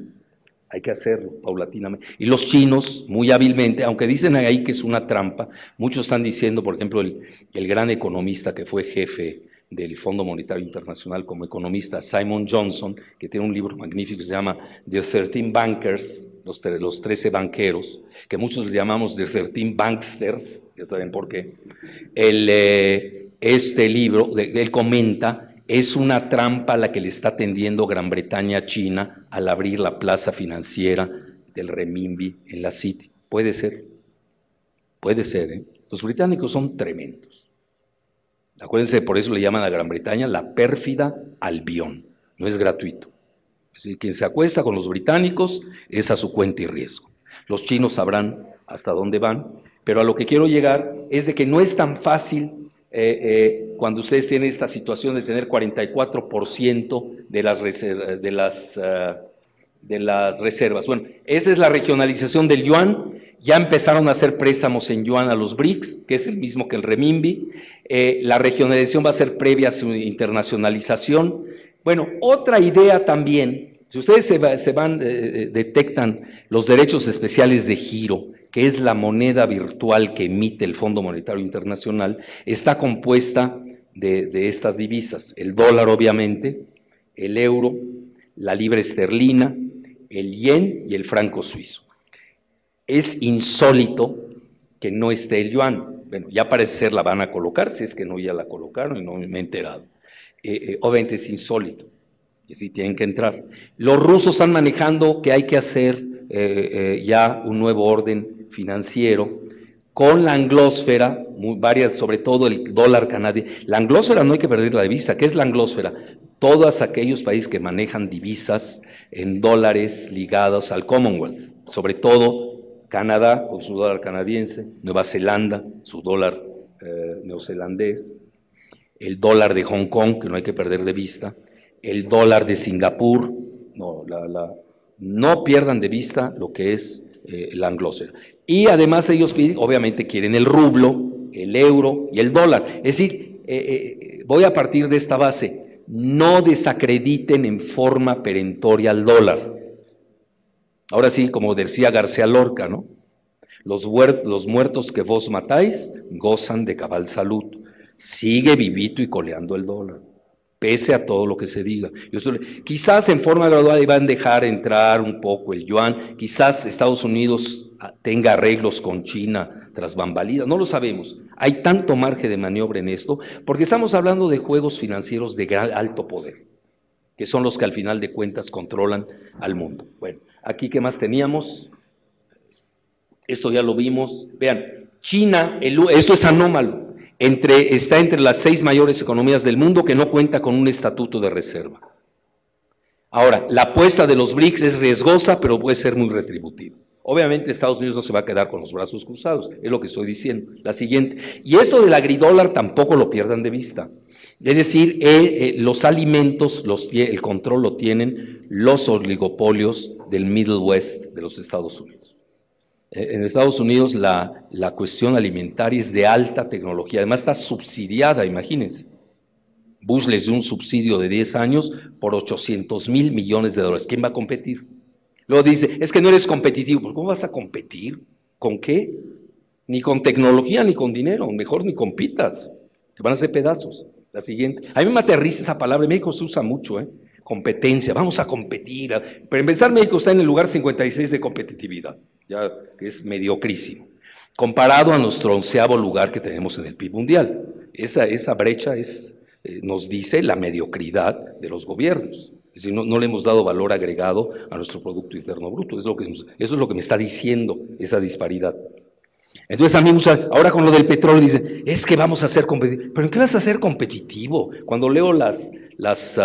Hay que hacerlo paulatinamente. Y los chinos, muy hábilmente, aunque dicen ahí que es una trampa, muchos están diciendo, por ejemplo, el gran economista que fue jefe del Fondo Monetario Internacional como economista, Simon Johnson, que tiene un libro magnífico que se llama The 13 Bankers, los 13 banqueros, que muchos le llamamos The 13 Banksters, ya saben por qué. Este libro, él comenta, es una trampa a la que le está tendiendo Gran Bretaña a China al abrir la plaza financiera del renminbi en la City. Puede ser, ¿eh? Los británicos son tremendos. Acuérdense, por eso le llaman a Gran Bretaña la pérfida Albión, no es gratuito. Es decir, quien se acuesta con los británicos es a su cuenta y riesgo. Los chinos sabrán hasta dónde van, pero a lo que quiero llegar es de que no es tan fácil cuando ustedes tienen esta situación de tener 44% de las reservas. Bueno, esa es la regionalización del yuan. Ya empezaron a hacer préstamos en yuan a los BRICS, que es el mismo que el renminbi. La regionalización va a ser previa a su internacionalización. Bueno, otra idea también, si ustedes detectan los derechos especiales de giro, que es la moneda virtual que emite el Fondo Monetario Internacional, está compuesta de estas divisas: el dólar, obviamente, el euro, la libra esterlina, el yen y el franco suizo. Es insólito que no esté el yuan. Bueno, ya parece ser la van a colocar, si es que no ya la colocaron y no me he enterado. Obviamente es insólito, y sí tienen que entrar. Los rusos están manejando que hay que hacer ya un nuevo orden financiero con la anglósfera, varias, sobre todo el dólar canadiense. La anglósfera no hay que perderla de vista. ¿Qué es la anglósfera? Todos aquellos países que manejan divisas en dólares ligados al Commonwealth, sobre todo Canadá con su dólar canadiense, Nueva Zelanda, su dólar neozelandés, el dólar de Hong Kong, que no hay que perder de vista, el dólar de Singapur, no pierdan de vista lo que es la anglósfera. Y además ellos obviamente quieren el rublo, el euro y el dólar. Es decir, voy a partir de esta base, no desacrediten en forma perentoria al dólar. Ahora sí, como decía García Lorca, ¿no? Los muertos que vos matáis gozan de cabal salud. Sigue vivito y coleando el dólar, pese a todo lo que se diga. Quizás en forma gradual iban a dejar entrar un poco el yuan, quizás Estados Unidos tenga arreglos con China tras bambalinas, no lo sabemos. Hay tanto margen de maniobra en esto, porque estamos hablando de juegos financieros de gran, alto poder, que son los que al final de cuentas controlan al mundo. Bueno, aquí ¿qué más teníamos? Esto ya lo vimos. Vean, China, esto es anómalo. Está entre las 6 mayores economías del mundo que no cuenta con un estatuto de reserva. Ahora, la apuesta de los BRICS es riesgosa, pero puede ser muy retributiva. Obviamente Estados Unidos no se va a quedar con los brazos cruzados, es lo que estoy diciendo. La siguiente, y esto del agridólar tampoco lo pierdan de vista. Es decir, los alimentos, el control lo tienen los oligopolios del Middle West de los Estados Unidos. En Estados Unidos la cuestión alimentaria es de alta tecnología, además está subsidiada, imagínense. Bush les dio un subsidio de 10 años por $800 mil millones. ¿Quién va a competir? Luego dice, es que no eres competitivo. Pues ¿cómo vas a competir? ¿Con qué? Ni con tecnología ni con dinero, mejor ni compitas, te van a hacer pedazos. La siguiente, a mí me aterriza esa palabra, en México se usa mucho, competencia, vamos a competir. Pero empezar, México está en el lugar 56 de competitividad, ya que es mediocrísimo, comparado a nuestro 11º lugar que tenemos en el PIB mundial. Esa brecha nos dice la mediocridad de los gobiernos. Es decir, no le hemos dado valor agregado a nuestro Producto Interno Bruto. Eso es lo que me está diciendo esa disparidad. Entonces a mí ahora con lo del petróleo dicen, es que vamos a ser competitivos. ¿Pero en qué vas a ser competitivo? Cuando leo las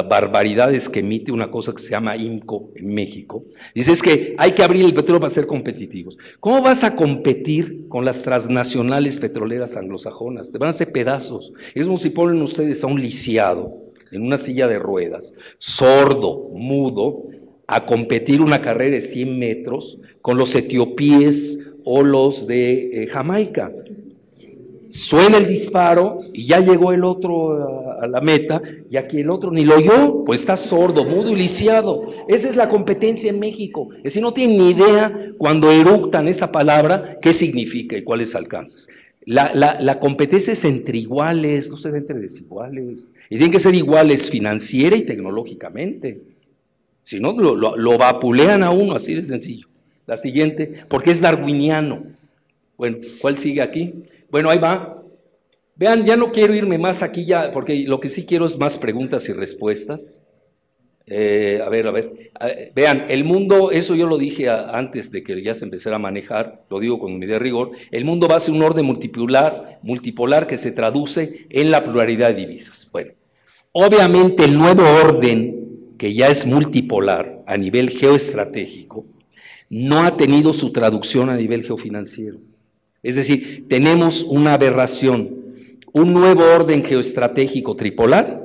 barbaridades que emite una cosa que se llama IMCO en México, dice, es que hay que abrir el petróleo para ser competitivos. ¿Cómo vas a competir con las transnacionales petroleras anglosajonas? Te van a hacer pedazos. Es como si ponen ustedes a un lisiado en una silla de ruedas, sordo, mudo, a competir una carrera de 100 metros con los etíopes o los de Jamaica. Suena el disparo y ya llegó el otro a la meta y aquí el otro ni lo oyó, pues está sordo, mudo y lisiado. Esa es la competencia en México. Es decir, no tienen ni idea cuando eructan esa palabra qué significa y cuáles alcances. La competencia es entre iguales, no se da entre desiguales. Y tienen que ser iguales financiera y tecnológicamente. Si no, lo vapulean a uno, así de sencillo. La siguiente, porque es darwiniano. Bueno, ¿cuál sigue aquí? Bueno, ahí va. Vean, ya no quiero irme más aquí ya, porque lo que sí quiero es más preguntas y respuestas. A ver. Vean, el mundo, eso yo lo dije antes de que ya se empezara a manejar, lo digo con medida de rigor, el mundo va a ser un orden multipolar que se traduce en la pluralidad de divisas. Bueno, obviamente el nuevo orden, que ya es multipolar a nivel geoestratégico, no ha tenido su traducción a nivel geofinanciero. Es decir, tenemos una aberración, un nuevo orden geoestratégico tripolar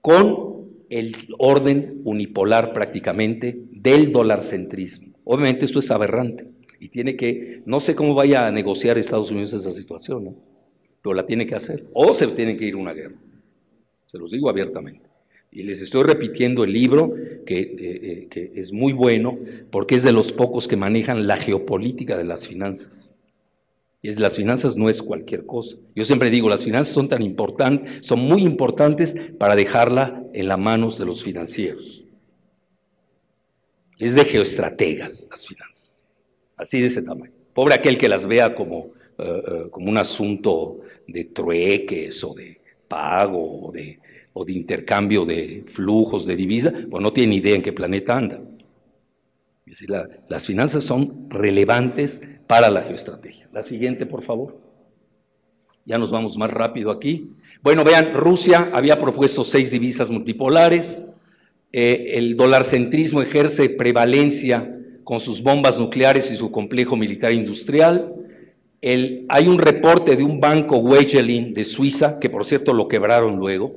con el orden unipolar prácticamente del dolarcentrismo. Obviamente esto es aberrante y no sé cómo vaya a negociar Estados Unidos esa situación, ¿no? Pero la tiene que hacer, o se tiene que ir a una guerra, se los digo abiertamente. Y les estoy repitiendo el libro, que es muy bueno, porque es de los pocos que manejan la geopolítica de las finanzas. Las finanzas no es cualquier cosa. Yo siempre digo, las finanzas son son muy importantes para dejarla en las manos de los financieros. Es de geoestrategas las finanzas, así de ese tamaño. Pobre aquel que las vea como un asunto de trueques o de pago o de intercambio de flujos de divisa, pues no tiene ni idea en qué planeta anda. Es decir, las finanzas son relevantes para la geoestrategia. La siguiente, por favor. Ya nos vamos más rápido aquí. Bueno, vean, Rusia había propuesto 6 divisas multipolares. El dolarcentrismo ejerce prevalencia con sus bombas nucleares y su complejo militar industrial. Hay un reporte de un banco Wegelin de Suiza, que por cierto lo quebraron luego,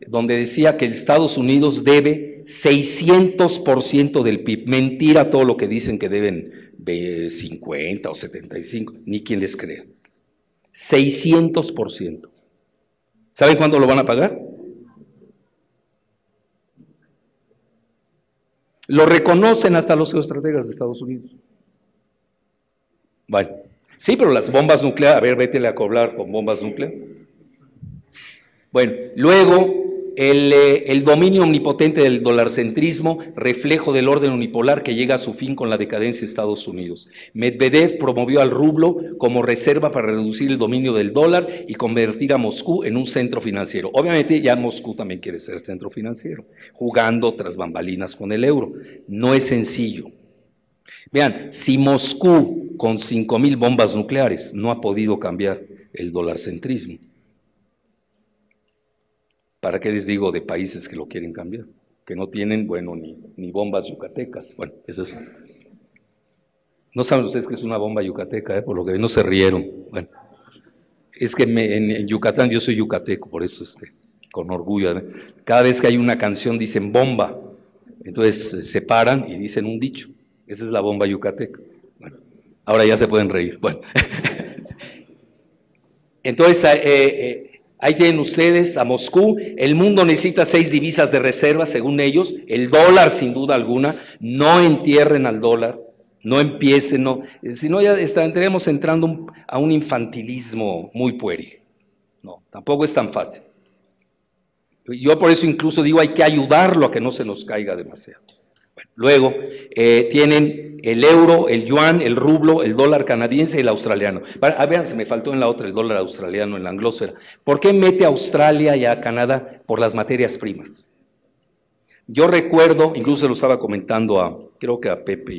donde decía que Estados Unidos debe 600% del PIB. Mentira todo lo que dicen que deben 50 o 75, ni quien les crea. 600%. ¿Saben cuándo lo van a pagar? Lo reconocen hasta los geoestrategas de Estados Unidos. Bueno, sí, pero las bombas nucleares, a ver, vétele a cobrar con bombas nucleares. Bueno, luego el dominio omnipotente del dolarcentrismo, reflejo del orden unipolar que llega a su fin con la decadencia de Estados Unidos. Medvedev promovió al rublo como reserva para reducir el dominio del dólar y convertir a Moscú en un centro financiero. Obviamente ya Moscú también quiere ser centro financiero, jugando tras bambalinas con el euro. No es sencillo. Vean, si Moscú con 5,000 bombas nucleares no ha podido cambiar el dolarcentrismo, ¿para qué les digo de países que lo quieren cambiar? Que no tienen, bueno, ni bombas yucatecas. Bueno, es eso. No saben ustedes qué es una bomba yucateca, por lo que no se rieron. Bueno, es que en Yucatán, yo soy yucateco, por eso con orgullo. Cada vez que hay una canción dicen bomba, entonces se paran y dicen un dicho. Esa es la bomba yucateca. Bueno, ahora ya se pueden reír. Bueno, entonces ahí tienen ustedes a Moscú. El mundo necesita 6 divisas de reserva, según ellos. El dólar, sin duda alguna. No entierren al dólar. No empiecen, no. Si no, ya estaremos entrando a un infantilismo muy pueril. No, tampoco es tan fácil. Yo por eso incluso digo, hay que ayudarlo a que no se nos caiga demasiado. Bueno, luego tienen el euro, el yuan, el rublo, el dólar canadiense y el australiano. Vean, se me faltó en la otra el dólar australiano, en la anglósfera. ¿Por qué mete a Australia y a Canadá? Por las materias primas. Yo recuerdo, incluso se lo estaba comentando creo que a Pepe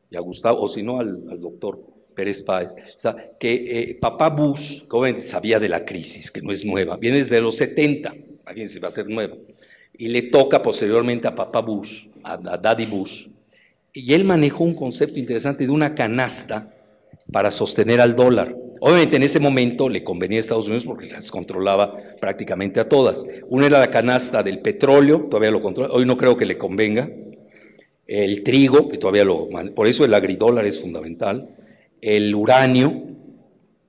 y a Gustavo, o si no al doctor Pérez Páez, o sea, que papá Bush, que obviamente sabía de la crisis, que no es nueva, viene desde los 70, imagínense, va a ser nueva, y le toca posteriormente a papá Bush, a Daddy Bush, y él manejó un concepto interesante de una canasta para sostener al dólar. Obviamente en ese momento le convenía a Estados Unidos porque las controlaba prácticamente a todas. Una era la canasta del petróleo, todavía lo controla, hoy no creo que le convenga. El trigo, que todavía por eso el agridólar es fundamental. El uranio,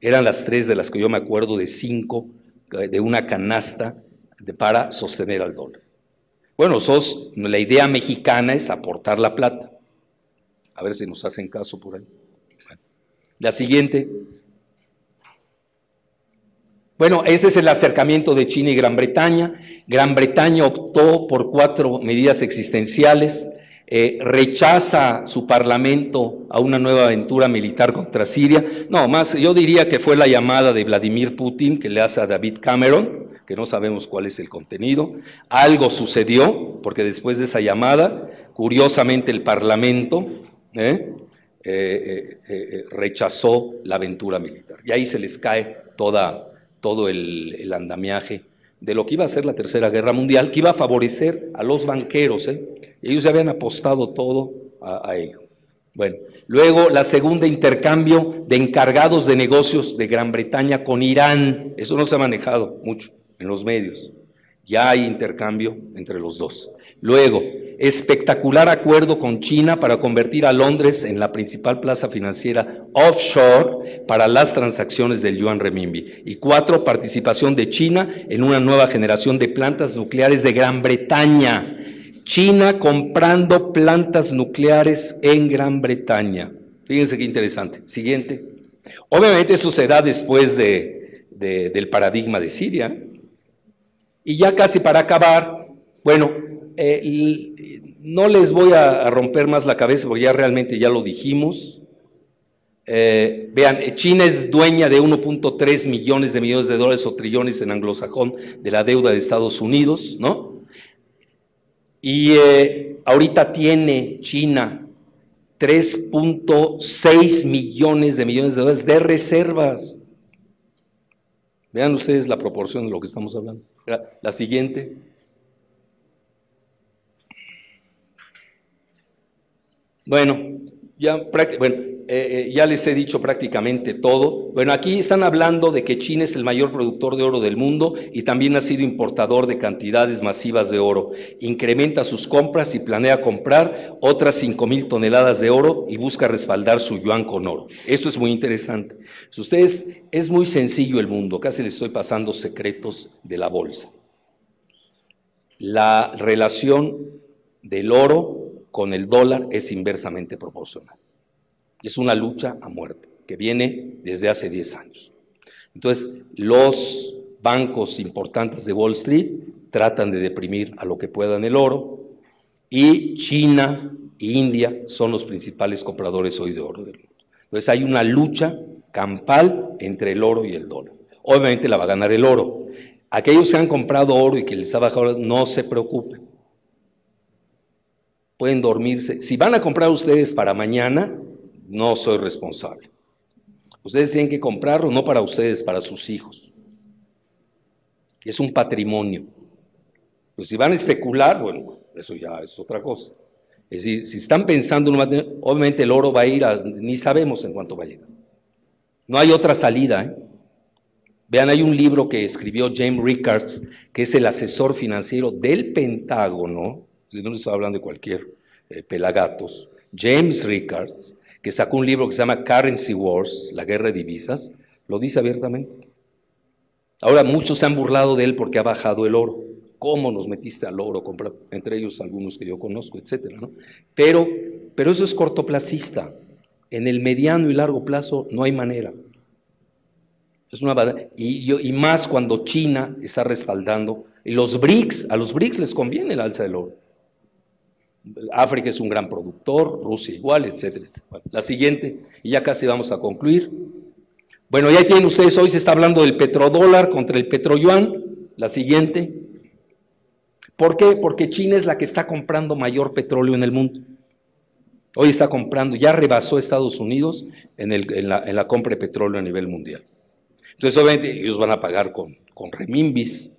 eran las 3 de las que yo me acuerdo de 5, de una canasta para sostener al dólar. Bueno, la idea mexicana es aportar la plata. A ver si nos hacen caso por ahí. Bueno, la siguiente. Bueno, este es el acercamiento de China y Gran Bretaña. Gran Bretaña optó por 4 medidas existenciales. Rechaza su parlamento a una nueva aventura militar contra Siria. No, más, yo diría que fue la llamada de Vladimir Putin que le hace a David Cameron, que no sabemos cuál es el contenido. Algo sucedió, porque después de esa llamada, curiosamente el parlamento rechazó la aventura militar. Y ahí se les cae todo el andamiaje de lo que iba a ser la Tercera Guerra Mundial, que iba a favorecer a los banqueros. Ellos ya habían apostado todo a ello. Bueno, luego la segunda, intercambio de encargados de negocios de Gran Bretaña con Irán. Eso no se ha manejado mucho en los medios. Ya hay intercambio entre los dos. Luego, espectacular acuerdo con China para convertir a Londres en la principal plaza financiera offshore para las transacciones del yuan renminbi. Y 4, participación de China en una nueva generación de plantas nucleares de Gran Bretaña. China comprando plantas nucleares en Gran Bretaña. Fíjense qué interesante. Siguiente. Obviamente eso se da después del paradigma de Siria. Y ya casi para acabar, bueno, no les voy a romper más la cabeza porque ya realmente ya lo dijimos. Vean, China es dueña de 1.3 millones de millones de dólares o trillones en anglosajón de la deuda de Estados Unidos, ¿no? Y ahorita tiene China 3.6 millones de dólares de reservas. Vean ustedes la proporción de lo que estamos hablando. La siguiente. Bueno, ya les he dicho prácticamente todo. Bueno, aquí están hablando de que China es el mayor productor de oro del mundo y también ha sido importador de cantidades masivas de oro. Incrementa sus compras y planea comprar otras 5,000 toneladas de oro y busca respaldar su yuan con oro. Esto es muy interesante. Si ustedes, es muy sencillo el mundo, casi les estoy pasando secretos de la bolsa. La relación del oro con el dólar es inversamente proporcional. Es una lucha a muerte que viene desde hace 10 años. Entonces, los bancos importantes de Wall Street tratan de deprimir a lo que puedan el oro y China e India son los principales compradores hoy de oro del mundo. Entonces, hay una lucha campal entre el oro y el dólar. Obviamente la va a ganar el oro. Aquellos que han comprado oro y que les ha bajado, no se preocupen. Pueden dormirse. Si van a comprar ustedes para mañana, no soy responsable. Ustedes tienen que comprarlo no para ustedes, para sus hijos. Es un patrimonio. Pues si van a especular, bueno, eso ya es otra cosa. Es decir, si están pensando en un matrimonio, obviamente el oro va a ir ni sabemos en cuánto va a llegar. No hay otra salida, ¿eh? Vean, hay un libro que escribió James Rickards, que es el asesor financiero del Pentágono, si no les estoy hablando de cualquier pelagatos, James Rickards, que sacó un libro que se llama Currency Wars, la guerra de divisas, lo dice abiertamente. Ahora muchos se han burlado de él porque ha bajado el oro. ¿Cómo nos metiste al oro? Comprar, entre ellos algunos que yo conozco, etcétera, ¿no? Pero eso es cortoplacista. En el mediano y largo plazo no hay manera. Es una verdad. Y más cuando China está respaldando. Y los BRICS, a los BRICS les conviene el alza del oro. África es un gran productor, Rusia igual, etcétera. Bueno, la siguiente, y ya casi vamos a concluir. Bueno, ya tienen ustedes, hoy se está hablando del petrodólar contra el petroyuan. La siguiente. ¿Por qué? Porque China es la que está comprando mayor petróleo en el mundo. Hoy está comprando, ya rebasó a Estados Unidos en la compra de petróleo a nivel mundial. Entonces, obviamente, ellos van a pagar con renminbis.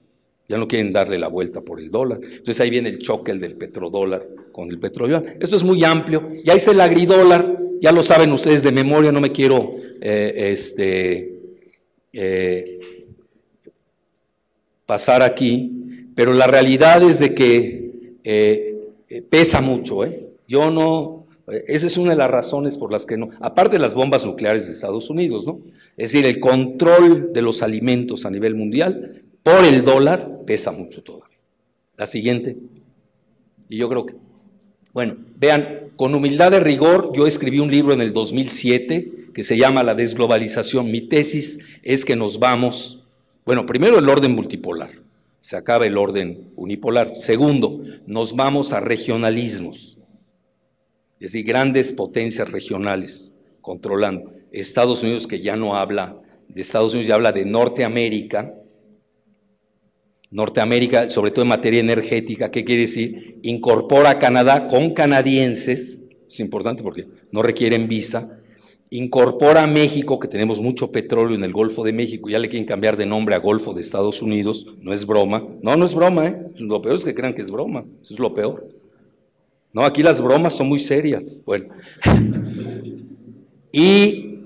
Ya no quieren darle la vuelta por el dólar. Entonces ahí viene el choque del petrodólar con el petróleo. Esto es muy amplio. Y ahí está el agridólar, ya lo saben ustedes de memoria, no me quiero pasar aquí, pero la realidad es de que pesa mucho. Yo no, esa es una de las razones por las que no, aparte de las bombas nucleares de Estados Unidos, ¿no? Es decir, el control de los alimentos a nivel mundial por el dólar pesa mucho todavía. La siguiente. Y yo creo que, bueno, vean, con humildad de rigor, yo escribí un libro en el 2007 que se llama La desglobalización. Mi tesis es que nos vamos, bueno, primero el orden multipolar, se acaba el orden unipolar. Segundo, nos vamos a regionalismos, es decir, grandes potencias regionales controlando. Estados Unidos, que ya no habla de Estados Unidos, ya habla de Norteamérica, sobre todo en materia energética. ¿Qué quiere decir? Incorpora a Canadá con canadienses, es importante porque no requieren visa, incorpora a México, que tenemos mucho petróleo en el Golfo de México, ya le quieren cambiar de nombre a Golfo de Estados Unidos, no es broma, no es broma, lo peor es que crean que es broma, eso es lo peor. No, aquí las bromas son muy serias. Bueno, y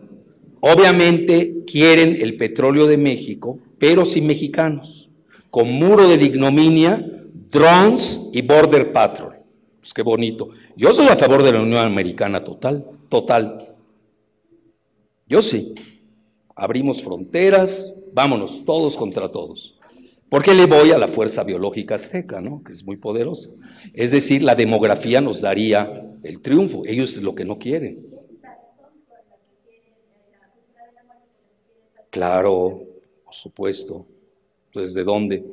obviamente quieren el petróleo de México, pero sin mexicanos, con muro de la ignominia, drones y border patrol. Pues qué bonito. Yo soy a favor de la Unión Americana total. Yo sí. Abrimos fronteras, vámonos, todos contra todos. Porque le voy a la fuerza biológica azteca, ¿no? Que es muy poderosa. Es decir, la demografía nos daría el triunfo. Ellos es lo que no quieren. Claro, por supuesto. Entonces, ¿de dónde?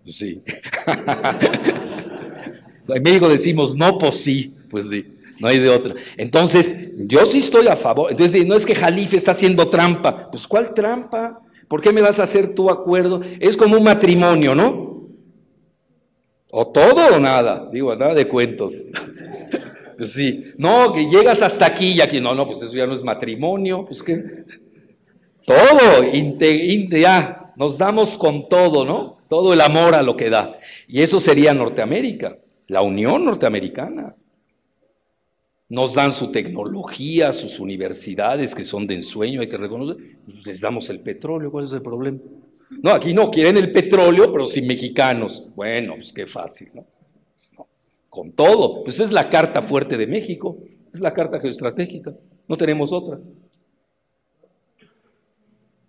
Pues sí. En México decimos, no, pues sí, No hay de otra. Entonces, yo sí estoy a favor. Entonces, no es que Jalife está haciendo trampa. Pues, ¿cuál trampa? ¿Por qué me vas a hacer tu acuerdo? Es como un matrimonio, ¿no? O todo o nada. Digo, nada de cuentos. Pues sí. No, que llegas hasta aquí y aquí. No, pues eso ya no es matrimonio. Pues qué. Todo, ya, nos damos con todo, ¿no? Todo el amor a lo que da. Y eso sería Norteamérica, la Unión Norteamericana. Nos dan su tecnología, sus universidades que son de ensueño, hay que reconocer. Les damos el petróleo, ¿cuál es el problema? No, aquí no, quieren el petróleo, pero sin mexicanos. Bueno, pues qué fácil, ¿no? Con todo, pues es la carta fuerte de México, es la carta geoestratégica, no tenemos otra.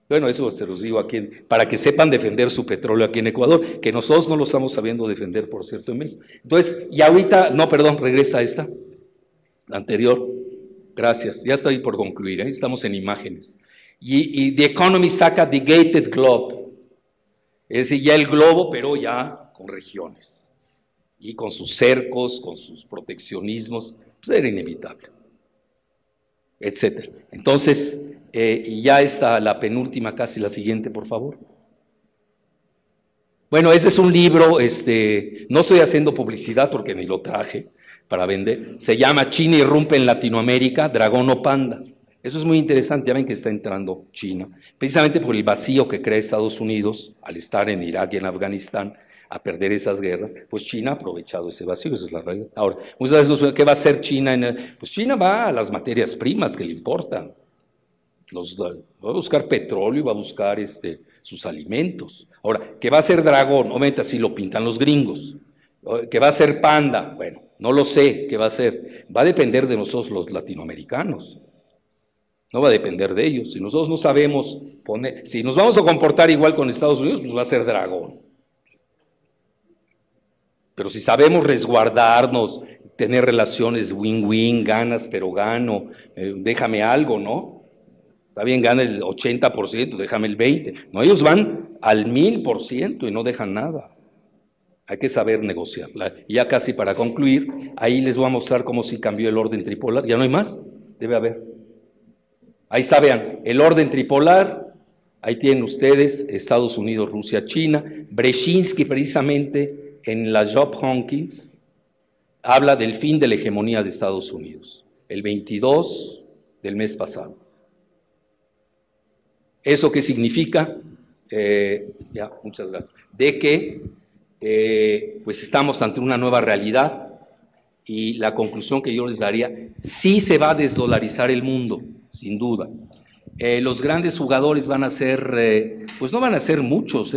Bueno, eso se los digo aquí, para que sepan defender su petróleo aquí en Ecuador, que nosotros no lo estamos sabiendo defender, por cierto, en México. Entonces, y ahorita, no, perdón, regresa a esta, la anterior, gracias, ya estoy por concluir, estamos en imágenes. Y The Economy saca The Gated Globe, es decir, ya el globo, pero ya con regiones. Y con sus cercos, con sus proteccionismos, pues era inevitable, etcétera. Entonces, y ya está la penúltima, casi la siguiente, por favor. Bueno, ese es un libro, no estoy haciendo publicidad porque ni lo traje para vender, se llama China irrumpe en Latinoamérica, dragón o panda. Eso es muy interesante, ya ven que está entrando China, precisamente por el vacío que crea Estados Unidos al estar en Irak y en Afganistán, a perder esas guerras, pues China ha aprovechado ese vacío, esa es la realidad. Ahora, muchas veces, ¿qué va a hacer China? Pues China va a las materias primas que le importan. Va a buscar petróleo y va a buscar sus alimentos. Ahora, ¿qué va a ser dragón? Obviamente así lo pintan los gringos. ¿Qué va a ser panda? Bueno, no lo sé, ¿qué va a ser? Va a depender de nosotros los latinoamericanos. No va a depender de ellos. Si nosotros no sabemos poner, si nos vamos a comportar igual con Estados Unidos, pues va a ser dragón. Pero si sabemos resguardarnos, tener relaciones win-win, ganas pero gano, déjame algo, ¿no? Está bien, gana el 80%, déjame el 20%. No, ellos van al 1000% y no dejan nada. Hay que saber negociar. Y ya casi para concluir, ahí les voy a mostrar cómo sí cambió el orden tripolar. ¿Ya no hay más? Debe haber. Ahí está, vean, el orden tripolar. Ahí tienen ustedes Estados Unidos, Rusia, China. Brzezinski, precisamente, en la Job Hawkins, habla del fin de la hegemonía de Estados Unidos. El 22 del mes pasado. ¿Eso qué significa? Ya, muchas gracias. De que pues estamos ante una nueva realidad y la conclusión que yo les daría, sí se va a desdolarizar el mundo, sin duda. Los grandes jugadores van a ser, pues no van a ser muchos,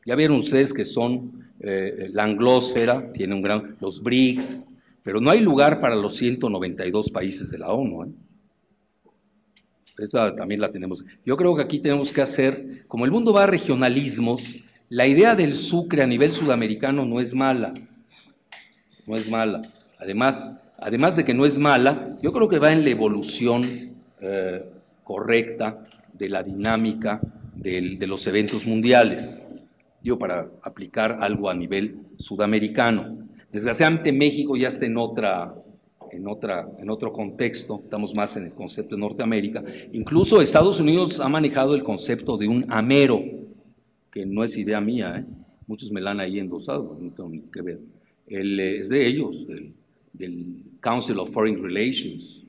Ya vieron ustedes que son la anglósfera, tiene un gran, los BRICS, pero no hay lugar para los 192 países de la ONU, Esa también la tenemos. Yo creo que aquí tenemos que hacer, como el mundo va a regionalismos, la idea del Sucre a nivel sudamericano no es mala. No es mala. Además de que no es mala, yo creo que va en la evolución correcta de la dinámica de los eventos mundiales. Digo, para aplicar algo a nivel sudamericano. Desgraciadamente México ya está en otro contexto, estamos más en el concepto de Norteamérica. Incluso Estados Unidos ha manejado el concepto de un amero, que no es idea mía, muchos me la han ahí endosado, no tengo ni que ver. Es de ellos, del Council of Foreign Relations,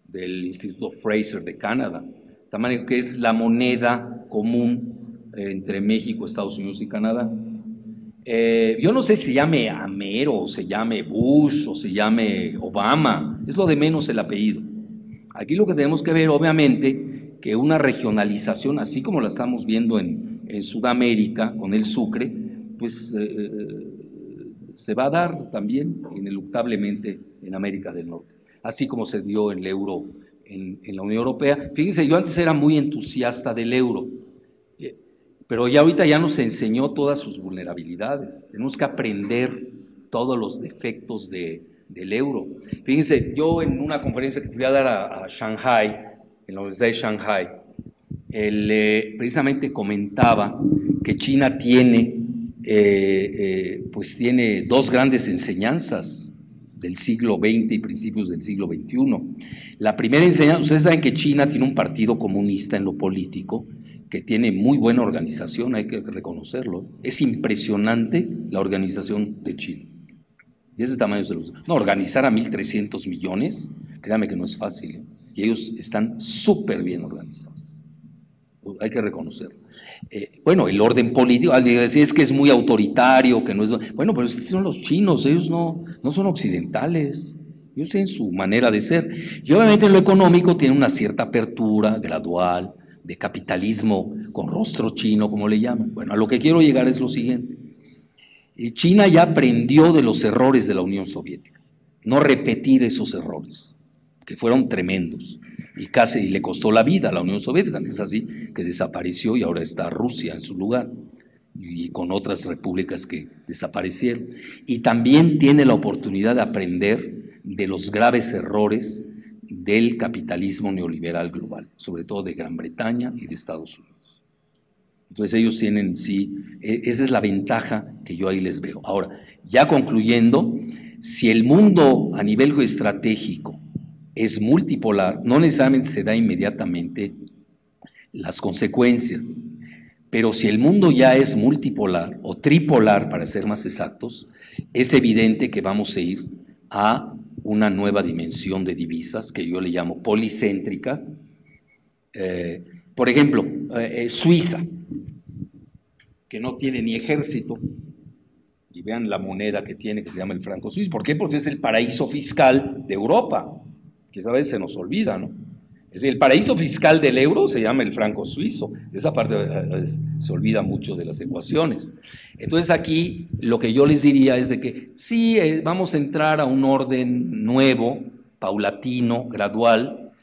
del Instituto Fraser de Canadá, que es la moneda común entre México, Estados Unidos y Canadá. Yo no sé si se llame Amero, o se llame Bush, o se llame Obama, es lo de menos el apellido. Aquí lo que tenemos que ver, obviamente, que una regionalización, así como la estamos viendo en Sudamérica, con el Sucre, pues se va a dar también ineluctablemente en América del Norte, así como se dio en el euro en la Unión Europea. Fíjense, yo antes era muy entusiasta del euro, pero ya ahorita ya nos enseñó todas sus vulnerabilidades. Tenemos que aprender todos los defectos del euro. Fíjense, yo en una conferencia que fui a dar a Shanghai, en la Universidad de Shanghai, precisamente comentaba que China tiene, pues tiene dos grandes enseñanzas del siglo XX y principios del siglo XXI. La primera enseñanza, ustedes saben que China tiene un partido comunista en lo político que tiene muy buena organización, hay que reconocerlo. Es impresionante la organización de China. Y ese tamaño se los... No, organizar a 1.300 millones, créame que no es fácil, ¿eh? Y ellos están súper bien organizados. Hay que reconocerlo. Bueno, el orden político, al decir es que es muy autoritario, que no es... Bueno, pero son los chinos, ellos no son occidentales, ellos tienen su manera de ser. Y obviamente en lo económico tienen una cierta apertura gradual, de capitalismo con rostro chino, como le llaman. Bueno, a lo que quiero llegar es lo siguiente. China ya aprendió de los errores de la Unión Soviética, no repetir esos errores, que fueron tremendos. Y casi le costó la vida a la Unión Soviética, es así que desapareció y ahora está Rusia en su lugar, y con otras repúblicas que desaparecieron. Y también tiene la oportunidad de aprender de los graves errores del capitalismo neoliberal global, sobre todo de Gran Bretaña y de Estados Unidos. Entonces ellos tienen, sí, esa es la ventaja que yo ahí les veo. Ahora, ya concluyendo, si el mundo a nivel geoestratégico es multipolar, no necesariamente se da inmediatamente las consecuencias, pero si el mundo ya es multipolar o tripolar, para ser más exactos, es evidente que vamos a ir a una nueva dimensión de divisas que yo le llamo policéntricas. Por ejemplo, Suiza, que no tiene ni ejército, y vean la moneda que tiene, que se llama el franco suizo. ¿Por qué? Porque es el paraíso fiscal de Europa, que esa vez se nos olvida, ¿no? Es decir, el paraíso fiscal del euro se llama el franco suizo. Esa parte se olvida mucho de las ecuaciones. Entonces aquí lo que yo les diría es de que sí, vamos a entrar a un orden nuevo, paulatino, gradual,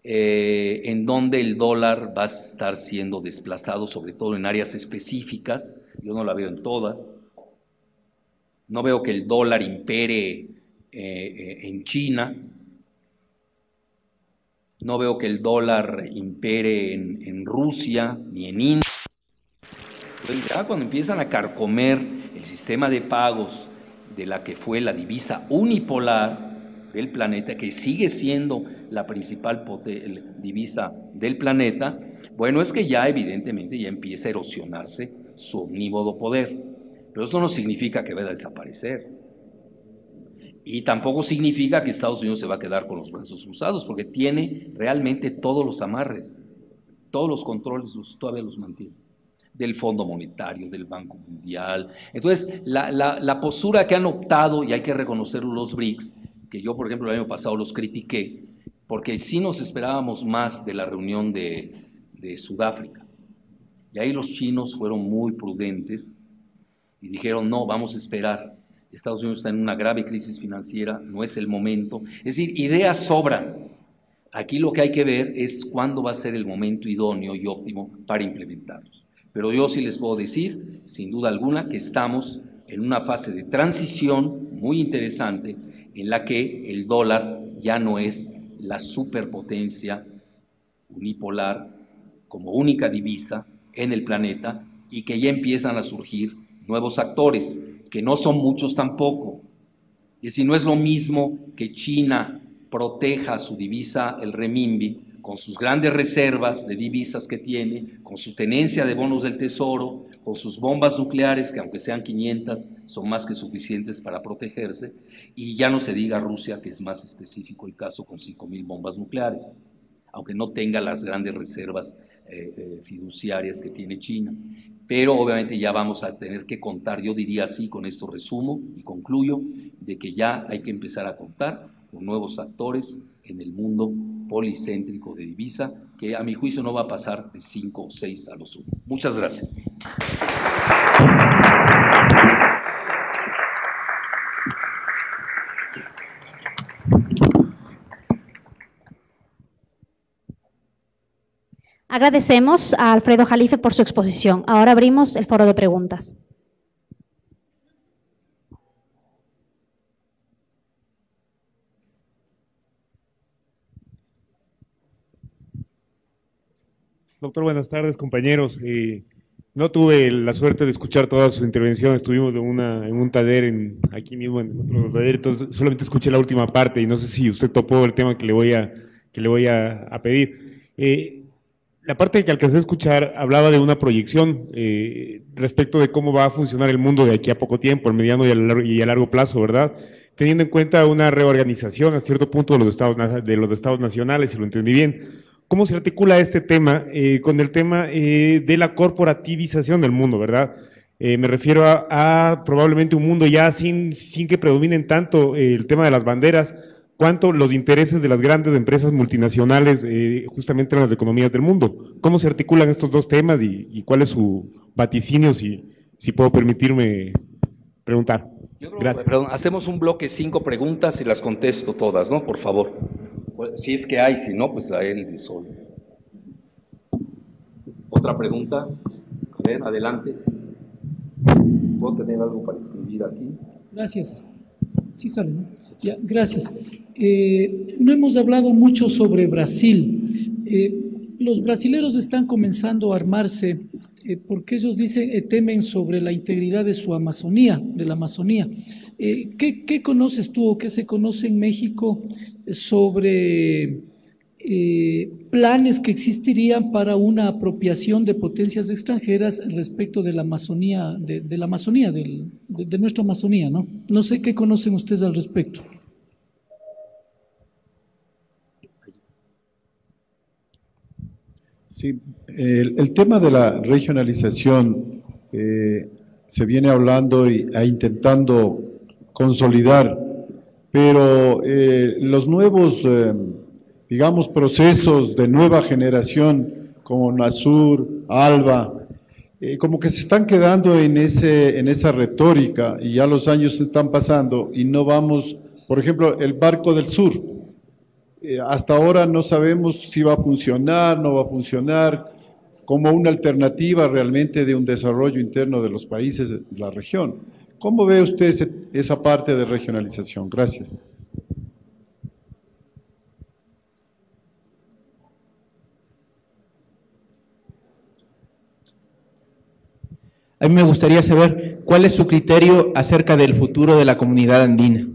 en donde el dólar va a estar siendo desplazado, sobre todo en áreas específicas. Yo no la veo en todas. No veo que el dólar impere en China. No veo que el dólar impere en Rusia ni en India. Entonces ya cuando empiezan a carcomer el sistema de pagos de la que fue la divisa unipolar del planeta, que sigue siendo la principal divisa del planeta, bueno, es que ya evidentemente ya empieza a erosionarse su omnímodo poder. Pero eso no significa que vaya a desaparecer. Y tampoco significa que Estados Unidos se va a quedar con los brazos cruzados, porque tiene realmente todos los amarres, todos los controles, todavía los mantiene, del Fondo Monetario, del Banco Mundial. Entonces, la postura que han optado, y hay que reconocerlo los BRICS, que yo, por ejemplo, el año pasado los critiqué, porque sí nos esperábamos más de la reunión de Sudáfrica. Y ahí los chinos fueron muy prudentes y dijeron, no, vamos a esperar. Estados Unidos está en una grave crisis financiera, no es el momento. Es decir, ideas sobran. Aquí lo que hay que ver es cuándo va a ser el momento idóneo y óptimo para implementarlos. Pero yo sí les puedo decir, sin duda alguna, que estamos en una fase de transición muy interesante en la que el dólar ya no es la superpotencia unipolar como única divisa en el planeta y que ya empiezan a surgir nuevos actores, que no son muchos tampoco. Es decir, no es lo mismo que China proteja su divisa, el renminbi, con sus grandes reservas de divisas que tiene, con su tenencia de bonos del tesoro, con sus bombas nucleares, que aunque sean 500, son más que suficientes para protegerse, y ya no se diga Rusia, que es más específico el caso, con 5,000 bombas nucleares, aunque no tenga las grandes reservas fiduciarias que tiene China. Pero obviamente ya vamos a tener que contar, yo diría así, con esto resumo y concluyo, de que ya hay que empezar a contar con nuevos actores en el mundo policéntrico de divisa, que a mi juicio no va a pasar de 5 o 6 a lo sumo. Muchas gracias. Agradecemos a Alfredo Jalife por su exposición. Ahora abrimos el foro de preguntas. Doctor, buenas tardes, compañeros. No tuve la suerte de escuchar toda su intervención, estuvimos en un taller aquí mismo, en otro taller, entonces solamente escuché la última parte y no sé si usted topó el tema que le voy a pedir. La parte que alcancé a escuchar hablaba de una proyección respecto de cómo va a funcionar el mundo de aquí a poco tiempo, al mediano y a largo plazo, ¿verdad? Teniendo en cuenta una reorganización a cierto punto de los estados nacionales, si lo entendí bien. ¿Cómo se articula este tema con el tema de la corporativización del mundo, verdad? Me refiero a probablemente un mundo ya sin que predominen tanto el tema de las banderas, cuanto los intereses de las grandes empresas multinacionales justamente en las economías del mundo. ¿Cómo se articulan estos dos temas y cuál es su vaticinio, si puedo permitirme preguntar? Gracias. Perdón, hacemos un bloque 5 preguntas y las contesto todas, ¿no? Por favor. Si es que hay, si no, pues a él solo. ¿Otra pregunta? A ver, adelante. ¿Puedo tener algo para escribir aquí? Gracias. Sí sale, ¿no? Ya, gracias. No hemos hablado mucho sobre Brasil. Los brasileros están comenzando a armarse porque ellos dicen, temen sobre la integridad de su Amazonía, de la Amazonía. ¿Qué conoces tú o qué se conoce en México sobre planes que existirían para una apropiación de potencias extranjeras respecto de la Amazonía, de la Amazonía, de nuestra Amazonía, ¿no? No sé qué conocen ustedes al respecto. Sí, el tema de la regionalización se viene hablando e intentando consolidar, pero los nuevos, digamos, procesos de nueva generación como Nasur, Alba, como que se están quedando en esa retórica y ya los años se están pasando y no vamos, por ejemplo, el Barco del Sur. Hasta ahora no sabemos si va a funcionar, no va a funcionar, como una alternativa realmente de un desarrollo interno de los países de la región. ¿Cómo ve usted esa parte de regionalización? Gracias. A mí me gustaría saber cuál es su criterio acerca del futuro de la comunidad andina.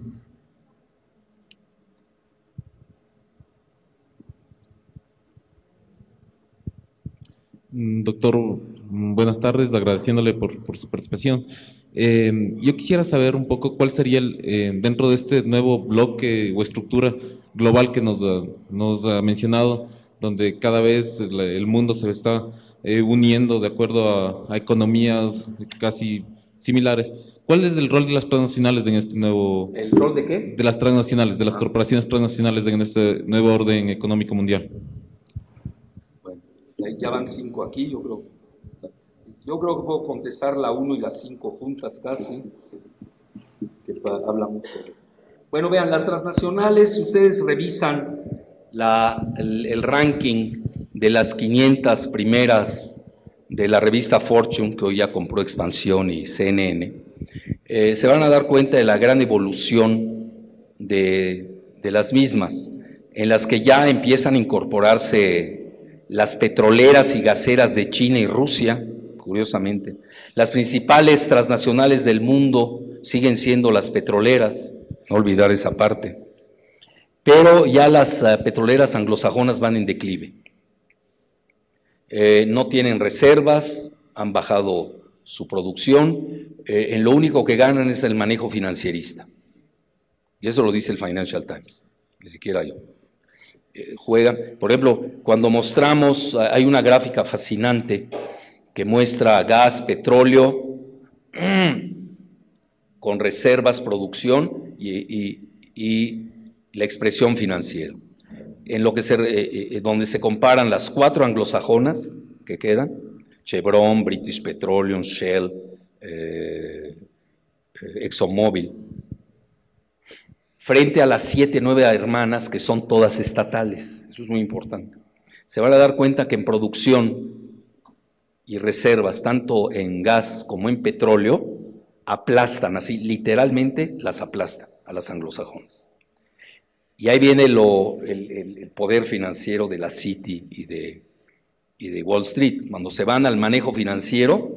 Doctor, buenas tardes, agradeciéndole por su participación. Yo quisiera saber un poco cuál sería, dentro de este nuevo bloque o estructura global que nos ha mencionado, donde cada vez el mundo se está uniendo de acuerdo a economías casi similares. ¿Cuál es el rol de las transnacionales en este nuevo… ¿El rol de qué? De las transnacionales, de las corporaciones transnacionales en este nuevo orden económico mundial? Ya van 5 aquí, yo creo que puedo contestar la 1 y la 5 juntas casi, que habla mucho. Bueno, vean, las transnacionales, si ustedes revisan el ranking de las 500 primeras de la revista Fortune, que hoy ya compró Expansión y CNN, se van a dar cuenta de la gran evolución de las mismas, en las que ya empiezan a incorporarse las petroleras y gaseras de China y Rusia, curiosamente. Las principales transnacionales del mundo siguen siendo las petroleras, no olvidar esa parte. Pero ya las petroleras anglosajonas van en declive. No tienen reservas, han bajado su producción, en lo único que ganan es el manejo financierista. Y eso lo dice el Financial Times, ni siquiera yo. Juegan, por ejemplo, cuando mostramos, hay una gráfica fascinante que muestra gas, petróleo, con reservas, producción y la expresión financiera. En lo que donde se comparan las 4 anglosajonas que quedan, Chevron, British Petroleum, Shell, ExxonMobil, frente a las 7, 9 hermanas que son todas estatales. Eso es muy importante. Se van a dar cuenta que en producción y reservas, tanto en gas como en petróleo, aplastan así, literalmente las aplastan a las anglosajonas. Y ahí viene el poder financiero de la Citi y y de Wall Street, cuando se van al manejo financiero,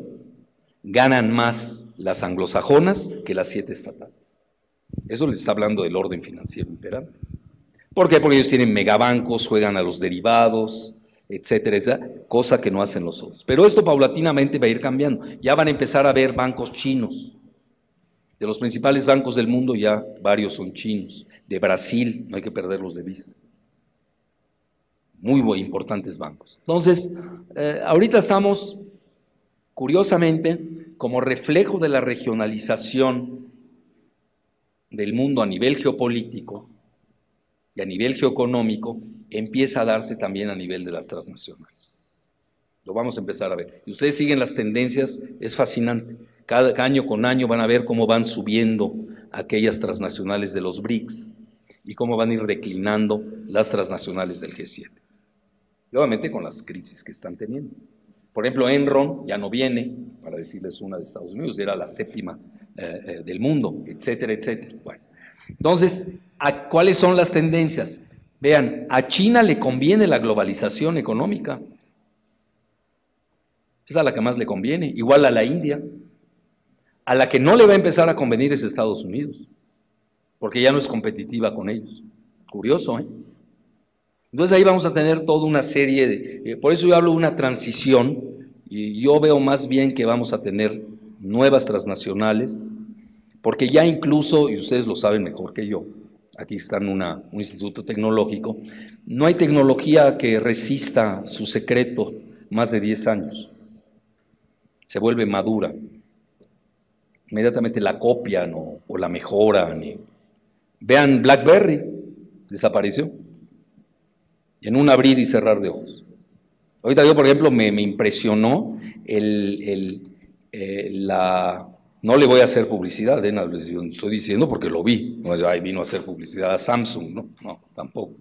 ganan más las anglosajonas que las 7 estatales. Eso les está hablando del orden financiero imperante. ¿Por qué? Porque ellos tienen megabancos, juegan a los derivados, etcétera, etcétera, cosa que no hacen los otros. Pero esto paulatinamente va a ir cambiando. Ya van a empezar a haber bancos chinos. De los principales bancos del mundo ya varios son chinos. De Brasil, no hay que perderlos de vista. Muy importantes bancos. Entonces, ahorita estamos, curiosamente, como reflejo de la regionalización del mundo a nivel geopolítico y a nivel geoeconómico, empieza a darse también a nivel de las transnacionales. Lo vamos a empezar a ver. Y ustedes siguen las tendencias, es fascinante. Cada año con año van a ver cómo van subiendo aquellas transnacionales de los BRICS y cómo van a ir declinando las transnacionales del G7. Y obviamente con las crisis que están teniendo. Por ejemplo, Enron ya no viene, para decirles una de Estados Unidos, era la 7ª del mundo, etcétera, etcétera. Bueno, entonces, ¿cuáles son las tendencias? Vean, a China le conviene la globalización económica. Es a la que más le conviene, igual a la India. A la que no le va a empezar a convenir es Estados Unidos, porque ya no es competitiva con ellos. Curioso, ¿eh? Entonces ahí vamos a tener toda una serie de... por eso yo hablo de una transición, y yo veo más bien que vamos a tener nuevas transnacionales, porque ya incluso, y ustedes lo saben mejor que yo, aquí está en un instituto tecnológico, no hay tecnología que resista su secreto más de 10 años. Se vuelve madura. Inmediatamente la copian o la mejoran. Vean BlackBerry, desapareció. En un abrir y cerrar de ojos. Ahorita yo, por ejemplo, me impresionó no le voy a hacer publicidad, estoy diciendo porque lo vi, no, ahí vino a hacer publicidad a Samsung, no, tampoco.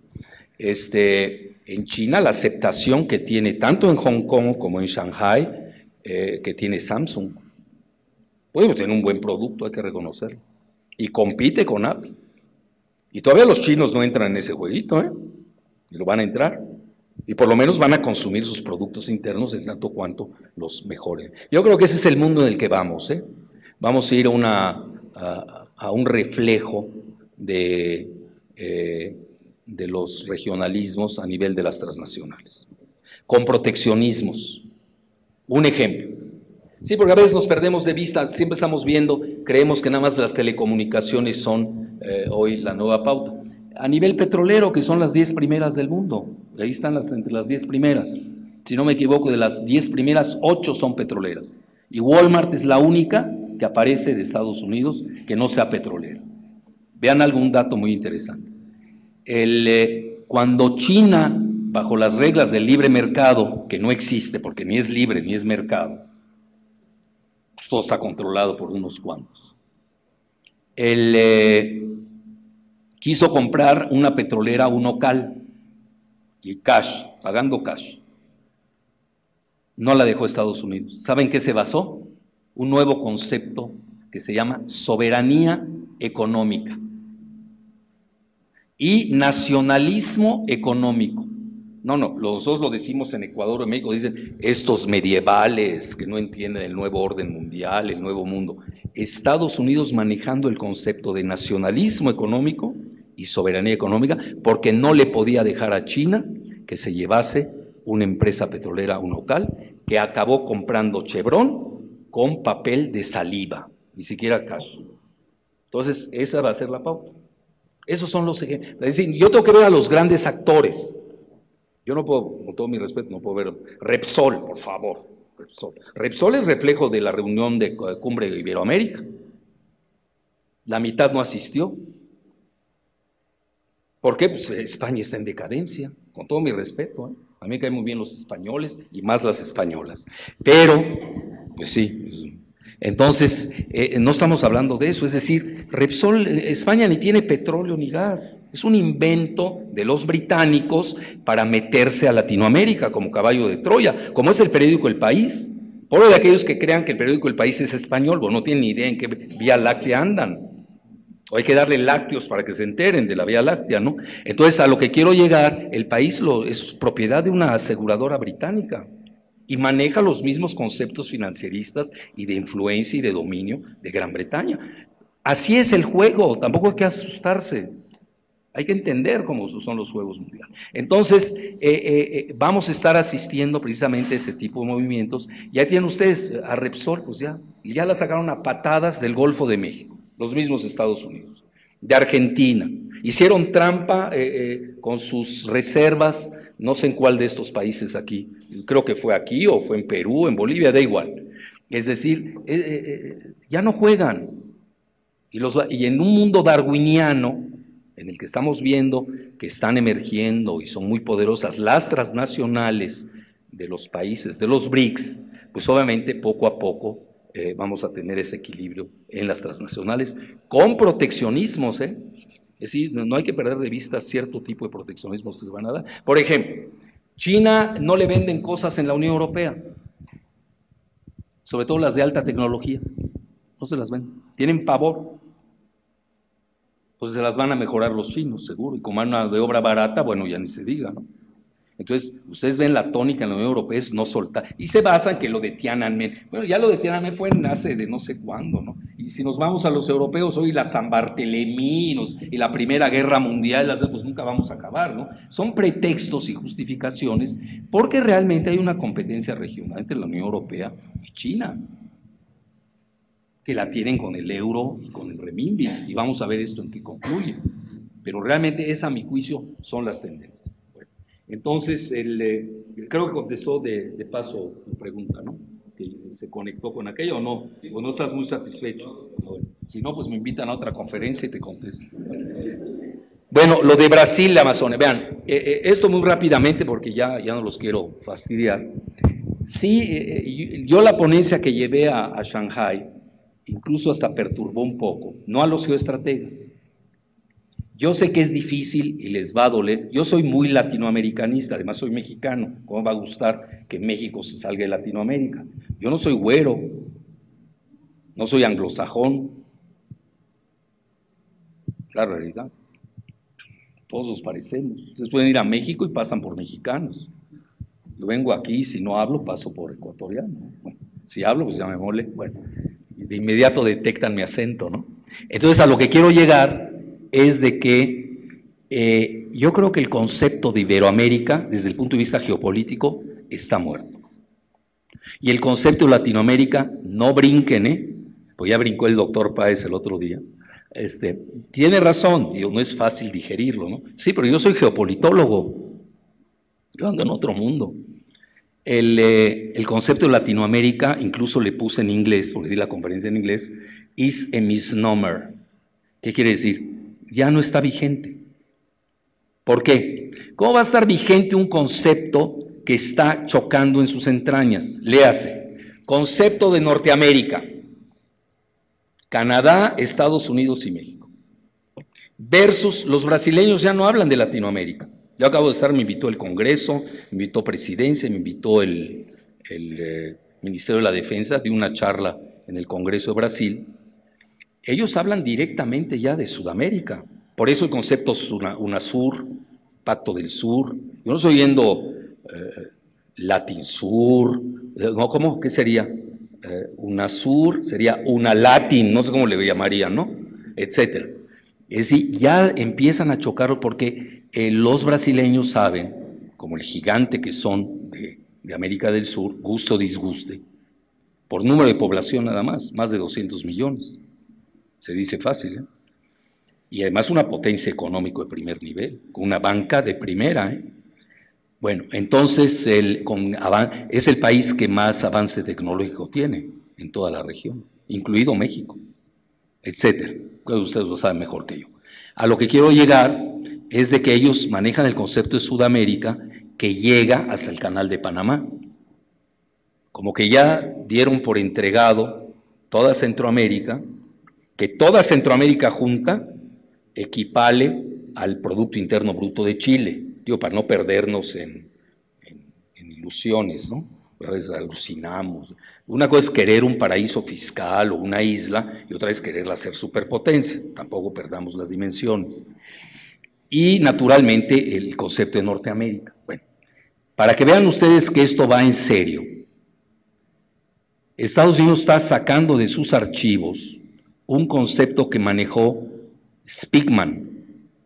En China la aceptación que tiene, tanto en Hong Kong como en Shanghai, que tiene Samsung, pues tiene un buen producto, hay que reconocerlo, y compite con Apple. Y todavía los chinos no entran en ese jueguito, y lo van a entrar. Y por lo menos van a consumir sus productos internos en tanto cuanto los mejoren. Yo creo que ese es el mundo en el que vamos, Vamos a ir a un reflejo de los regionalismos a nivel de las transnacionales, con proteccionismos. Un ejemplo. Sí, porque a veces nos perdemos de vista, siempre estamos viendo, creemos que nada más las telecomunicaciones son hoy la nueva pauta. A nivel petrolero, que son las 10 primeras del mundo, ahí están entre las 10 primeras. Si no me equivoco, de las 10 primeras, 8 son petroleras. Y Walmart es la única que aparece de Estados Unidos que no sea petrolera. Vean algún dato muy interesante. Cuando China, bajo las reglas del libre mercado, que no existe porque ni es libre ni es mercado, pues todo está controlado por unos cuantos, quiso comprar una petrolera, un OCAL, y cash, pagando cash. No la dejó Estados Unidos. ¿Saben qué se basó? Un nuevo concepto que se llama soberanía económica y nacionalismo económico. No, nosotros lo decimos en Ecuador o en México, dicen estos medievales que no entienden el nuevo orden mundial, el nuevo mundo. Estados Unidos manejando el concepto de nacionalismo económico y soberanía económica, porque no le podía dejar a China que se llevase una empresa petrolera, un local, que acabó comprando Chevron con papel de saliva, ni siquiera cash. Entonces, esa va a ser la pauta. Esos son los ejemplos. Es decir, yo tengo que ver a los grandes actores. Yo no puedo, con todo mi respeto, no puedo ver Repsol, por favor. Repsol es reflejo de la reunión de Cumbre de Iberoamérica. La mitad no asistió. ¿Por qué? Pues España está en decadencia, con todo mi respeto. A mí me caen muy bien los españoles y más las españolas. Pero, pues sí, entonces no estamos hablando de eso. Es decir, Repsol, España ni tiene petróleo ni gas. Es un invento de los británicos para meterse a Latinoamérica como caballo de Troya, como es el periódico El País. Por de aquellos que crean que el periódico El País es español, bueno, no tienen ni idea en qué vía láctea andan. O hay que darle lácteos para que se enteren de la Vía Láctea, ¿no? Entonces, a lo que quiero llegar, el país es propiedad de una aseguradora británica y maneja los mismos conceptos financieristas y de influencia y de dominio de Gran Bretaña. Así es el juego, tampoco hay que asustarse. Hay que entender cómo son los juegos mundiales. Entonces, vamos a estar asistiendo precisamente a ese tipo de movimientos. Ya tienen ustedes a Repsol, pues ya la sacaron a patadas del Golfo de México, los mismos Estados Unidos, de Argentina. Hicieron trampa con sus reservas, no sé en cuál de estos países aquí, creo que fue aquí o fue en Perú, en Bolivia, da igual. Es decir, ya no juegan. Y en un mundo darwiniano, en el que estamos viendo que están emergiendo y son muy poderosas las transnacionales de los países, de los BRICS, pues obviamente poco a poco vamos a tener ese equilibrio en las transnacionales con proteccionismos, Es decir, no hay que perder de vista cierto tipo de proteccionismos que se van a dar. Por ejemplo, China no le venden cosas en la Unión Europea, sobre todo las de alta tecnología, no se las venden, tienen pavor. Pues se las van a mejorar los chinos, seguro, y como mano de obra barata, bueno, ya ni se diga, ¿no? Entonces, ustedes ven la tónica en la Unión Europea es no soltar, y se basan que lo de Tiananmen, bueno, ya lo de Tiananmen fue hace de no sé cuándo, ¿no? Y si nos vamos a los europeos, hoy la San Barthelemy y la Primera Guerra Mundial, pues nunca vamos a acabar, ¿no? Son pretextos y justificaciones, porque realmente hay una competencia regional entre la Unión Europea y China, que la tienen con el euro y con el renminbi, y vamos a ver esto en qué concluye. Pero realmente esa, a mi juicio, son las tendencias. Bueno, entonces, creo que contestó de paso tu pregunta, ¿no? Que se conectó con aquello, o no estás muy satisfecho. Bueno, si no, pues me invitan a otra conferencia y te contesto. Bueno, lo de Brasil, la Amazonia. Vean, esto muy rápidamente porque ya no los quiero fastidiar. Sí, yo la ponencia que llevé a Shanghái, incluso hasta perturbó un poco, no a los geoestrategas. Yo sé que es difícil y les va a doler. Yo soy muy latinoamericanista, además soy mexicano. ¿Cómo va a gustar que México se salga de Latinoamérica? Yo no soy güero, no soy anglosajón. La realidad. Todos nos parecemos. Ustedes pueden ir a México y pasan por mexicanos. Yo vengo aquí y si no hablo, paso por ecuatoriano. Bueno, si hablo, pues ya me mole. Bueno, de inmediato detectan mi acento, ¿no? Entonces, a lo que quiero llegar es de que yo creo que el concepto de Iberoamérica, desde el punto de vista geopolítico, está muerto. Y el concepto de Latinoamérica, no brinquen, pues ya brincó el doctor Páez el otro día, tiene razón, digo, no es fácil digerirlo, ¿no? Sí, pero yo soy geopolitólogo, yo ando en otro mundo. El concepto de Latinoamérica, incluso le puse en inglés, porque di la conferencia en inglés, is a misnomer. ¿Qué quiere decir? Ya no está vigente. ¿Por qué? ¿Cómo va a estar vigente un concepto que está chocando en sus entrañas? Léase, concepto de Norteamérica, Canadá, Estados Unidos y México, versus los brasileños ya no hablan de Latinoamérica. Yo acabo de estar, me invitó el Congreso, me invitó Presidencia, me invitó el Ministerio de la Defensa, de una charla en el Congreso de Brasil. Ellos hablan directamente ya de Sudamérica, por eso el concepto UNASUR, Pacto del Sur. Yo no estoy oyendo Latin-Sur, no, ¿cómo? ¿Qué sería? UNASUR, sería UNALATIN, no sé cómo le llamarían, ¿no? Etcétera. Es decir, ya empiezan a chocar porque los brasileños saben, como el gigante que son de América del Sur, guste o disguste, por número de población nada más de 200 millones. Se dice fácil, ¿eh? Y además una potencia económica de primer nivel, con una banca de primera, ¿eh? Bueno, entonces es el país que más avance tecnológico tiene en toda la región, incluido México, etcétera. Ustedes lo saben mejor que yo. A lo que quiero llegar es de que ellos manejan el concepto de Sudamérica que llega hasta el Canal de Panamá. Como que ya dieron por entregado toda Centroamérica, que toda Centroamérica junta equivale al Producto Interno Bruto de Chile. Digo, para no perdernos en ilusiones, ¿no? A veces alucinamos. Una cosa es querer un paraíso fiscal o una isla y otra es quererla hacer superpotencia. Tampoco perdamos las dimensiones. Y naturalmente el concepto de Norteamérica. Bueno, para que vean ustedes que esto va en serio, Estados Unidos está sacando de sus archivos un concepto que manejó Speakman,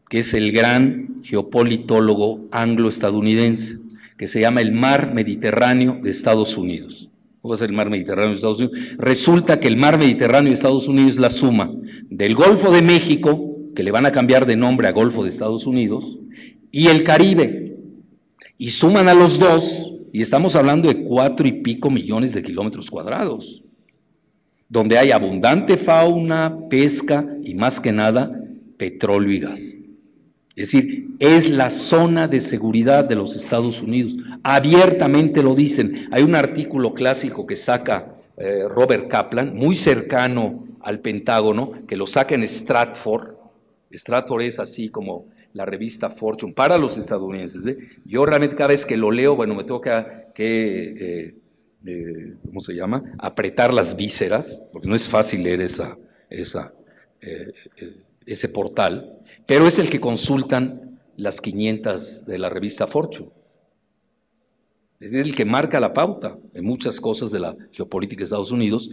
que es el gran geopolitólogo anglo-estadounidense, que se llama el mar Mediterráneo de Estados Unidos. ¿Cómo es el mar Mediterráneo de Estados Unidos? Resulta que el mar Mediterráneo de Estados Unidos es la suma del Golfo de México, que le van a cambiar de nombre a Golfo de Estados Unidos, y el Caribe. Y suman a los dos, y estamos hablando de 4 y pico millones de kilómetros cuadrados, donde hay abundante fauna, pesca y más que nada, petróleo y gas. Es decir, es la zona de seguridad de los Estados Unidos. Abiertamente lo dicen. Hay un artículo clásico que saca Robert Kaplan, muy cercano al Pentágono, que lo saca en Stratford. Stratford es así como la revista Fortune para los estadounidenses. Yo realmente cada vez que lo leo, bueno, me tengo que ¿cómo se llama? Apretar las vísceras, porque no es fácil leer ese portal, pero es el que consultan las 500 de la revista Fortune. Es el que marca la pauta en muchas cosas de la geopolítica de Estados Unidos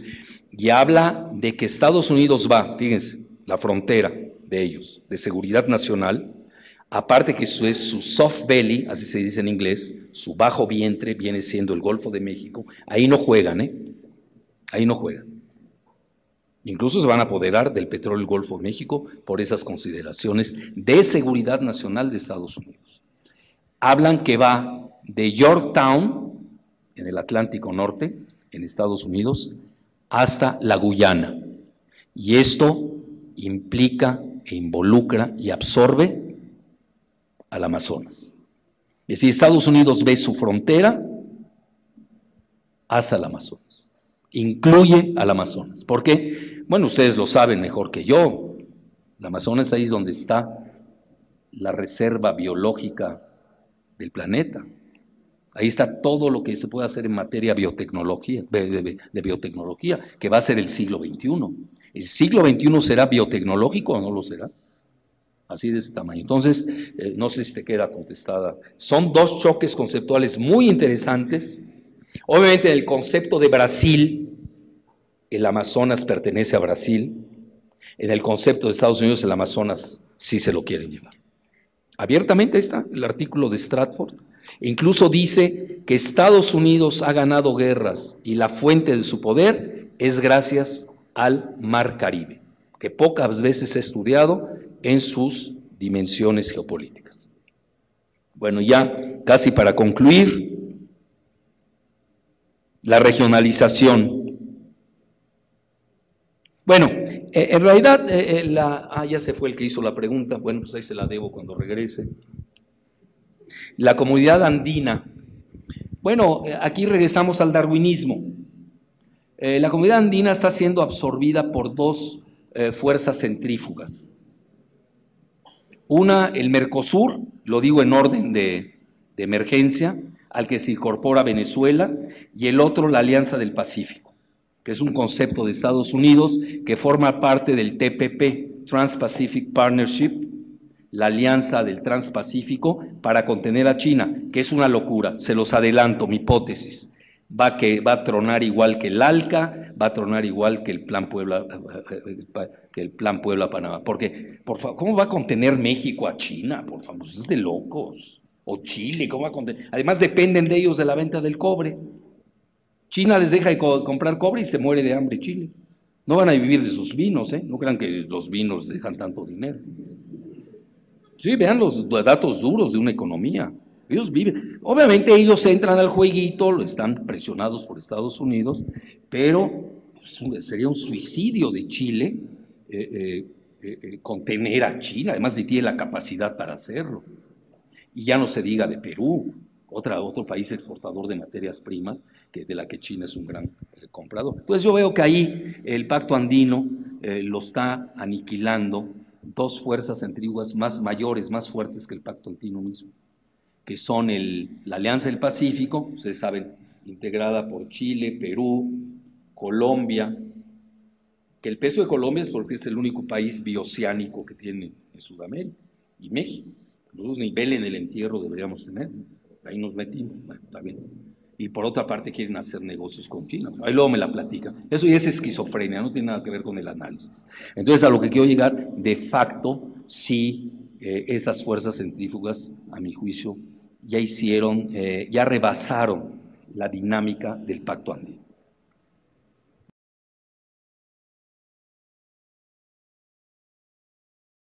y habla de que Estados Unidos va, fíjense, la frontera de ellos, de seguridad nacional, aparte que eso es su soft belly, así se dice en inglés, su bajo vientre viene siendo el Golfo de México, ahí no juegan, ahí no juegan. Incluso se van a apoderar del petróleo del Golfo de México por esas consideraciones de seguridad nacional de Estados Unidos. Hablan que va de Yorktown, en el Atlántico Norte, en Estados Unidos, hasta la Guyana. Y esto implica e involucra y absorbe al Amazonas. Es decir, Estados Unidos ve su frontera hasta el Amazonas. Incluye al Amazonas. ¿Por qué? Bueno, ustedes lo saben mejor que yo. El Amazonas ahí es donde está la reserva biológica del planeta. Ahí está todo lo que se puede hacer en materia biotecnología, de biotecnología, que va a ser el siglo XXI. ¿El siglo XXI será biotecnológico o no lo será? Así de ese tamaño. Entonces, no sé si te queda contestada. Son dos choques conceptuales muy interesantes. Obviamente, en el concepto de Brasil, el Amazonas pertenece a Brasil. En el concepto de Estados Unidos, el Amazonas sí se lo quieren llevar. Abiertamente está el artículo de Stratford. Incluso dice que Estados Unidos ha ganado guerras y la fuente de su poder es gracias al Mar Caribe, que pocas veces he estudiado en sus dimensiones geopolíticas. Bueno, ya casi para concluir, la regionalización. Bueno, en realidad, ya se fue el que hizo la pregunta, bueno, pues ahí se la debo cuando regrese. La comunidad andina. Bueno, aquí regresamos al darwinismo. La comunidad andina está siendo absorbida por dos fuerzas centrífugas. Una, el Mercosur, lo digo en orden de emergencia, al que se incorpora Venezuela, y el otro, la Alianza del Pacífico, que es un concepto de Estados Unidos que forma parte del TPP, Trans-Pacific Partnership, la alianza del Transpacífico para contener a China, que es una locura, se los adelanto, mi hipótesis. Va a tronar igual que el ALCA, va a tronar igual que el Plan Puebla-Panamá. Porque, por favor, ¿cómo va a contener México a China? Por favor, es de locos. O Chile, ¿cómo va a contener? Además, dependen de ellos de la venta del cobre. China les deja de comprar cobre y se muere de hambre Chile. No van a vivir de sus vinos, no crean que los vinos dejan tanto dinero. Sí, vean los datos duros de una economía. Ellos viven, obviamente ellos entran al jueguito, están presionados por Estados Unidos, pero sería un suicidio de Chile contener a China, además tiene la capacidad para hacerlo. Y ya no se diga de Perú, otro país exportador de materias primas, de la que China es un gran comprador. Entonces yo veo que ahí el Pacto Andino lo está aniquilando dos fuerzas centrífugas más mayores, más fuertes que el Pacto Andino mismo, que son la Alianza del Pacífico, ustedes saben integrada por Chile, Perú, Colombia, que el peso de Colombia es porque es el único país bioceánico que tiene en Sudamérica, y México. Nosotros nivel en el entierro deberíamos tener, ahí nos metimos, bueno, está bien. Y por otra parte quieren hacer negocios con China, ahí luego me la platican. Eso ya es esquizofrenia, no tiene nada que ver con el análisis. Entonces a lo que quiero llegar, de facto, sí, esas fuerzas centrífugas, a mi juicio, ya hicieron, ya rebasaron la dinámica del Pacto Andino.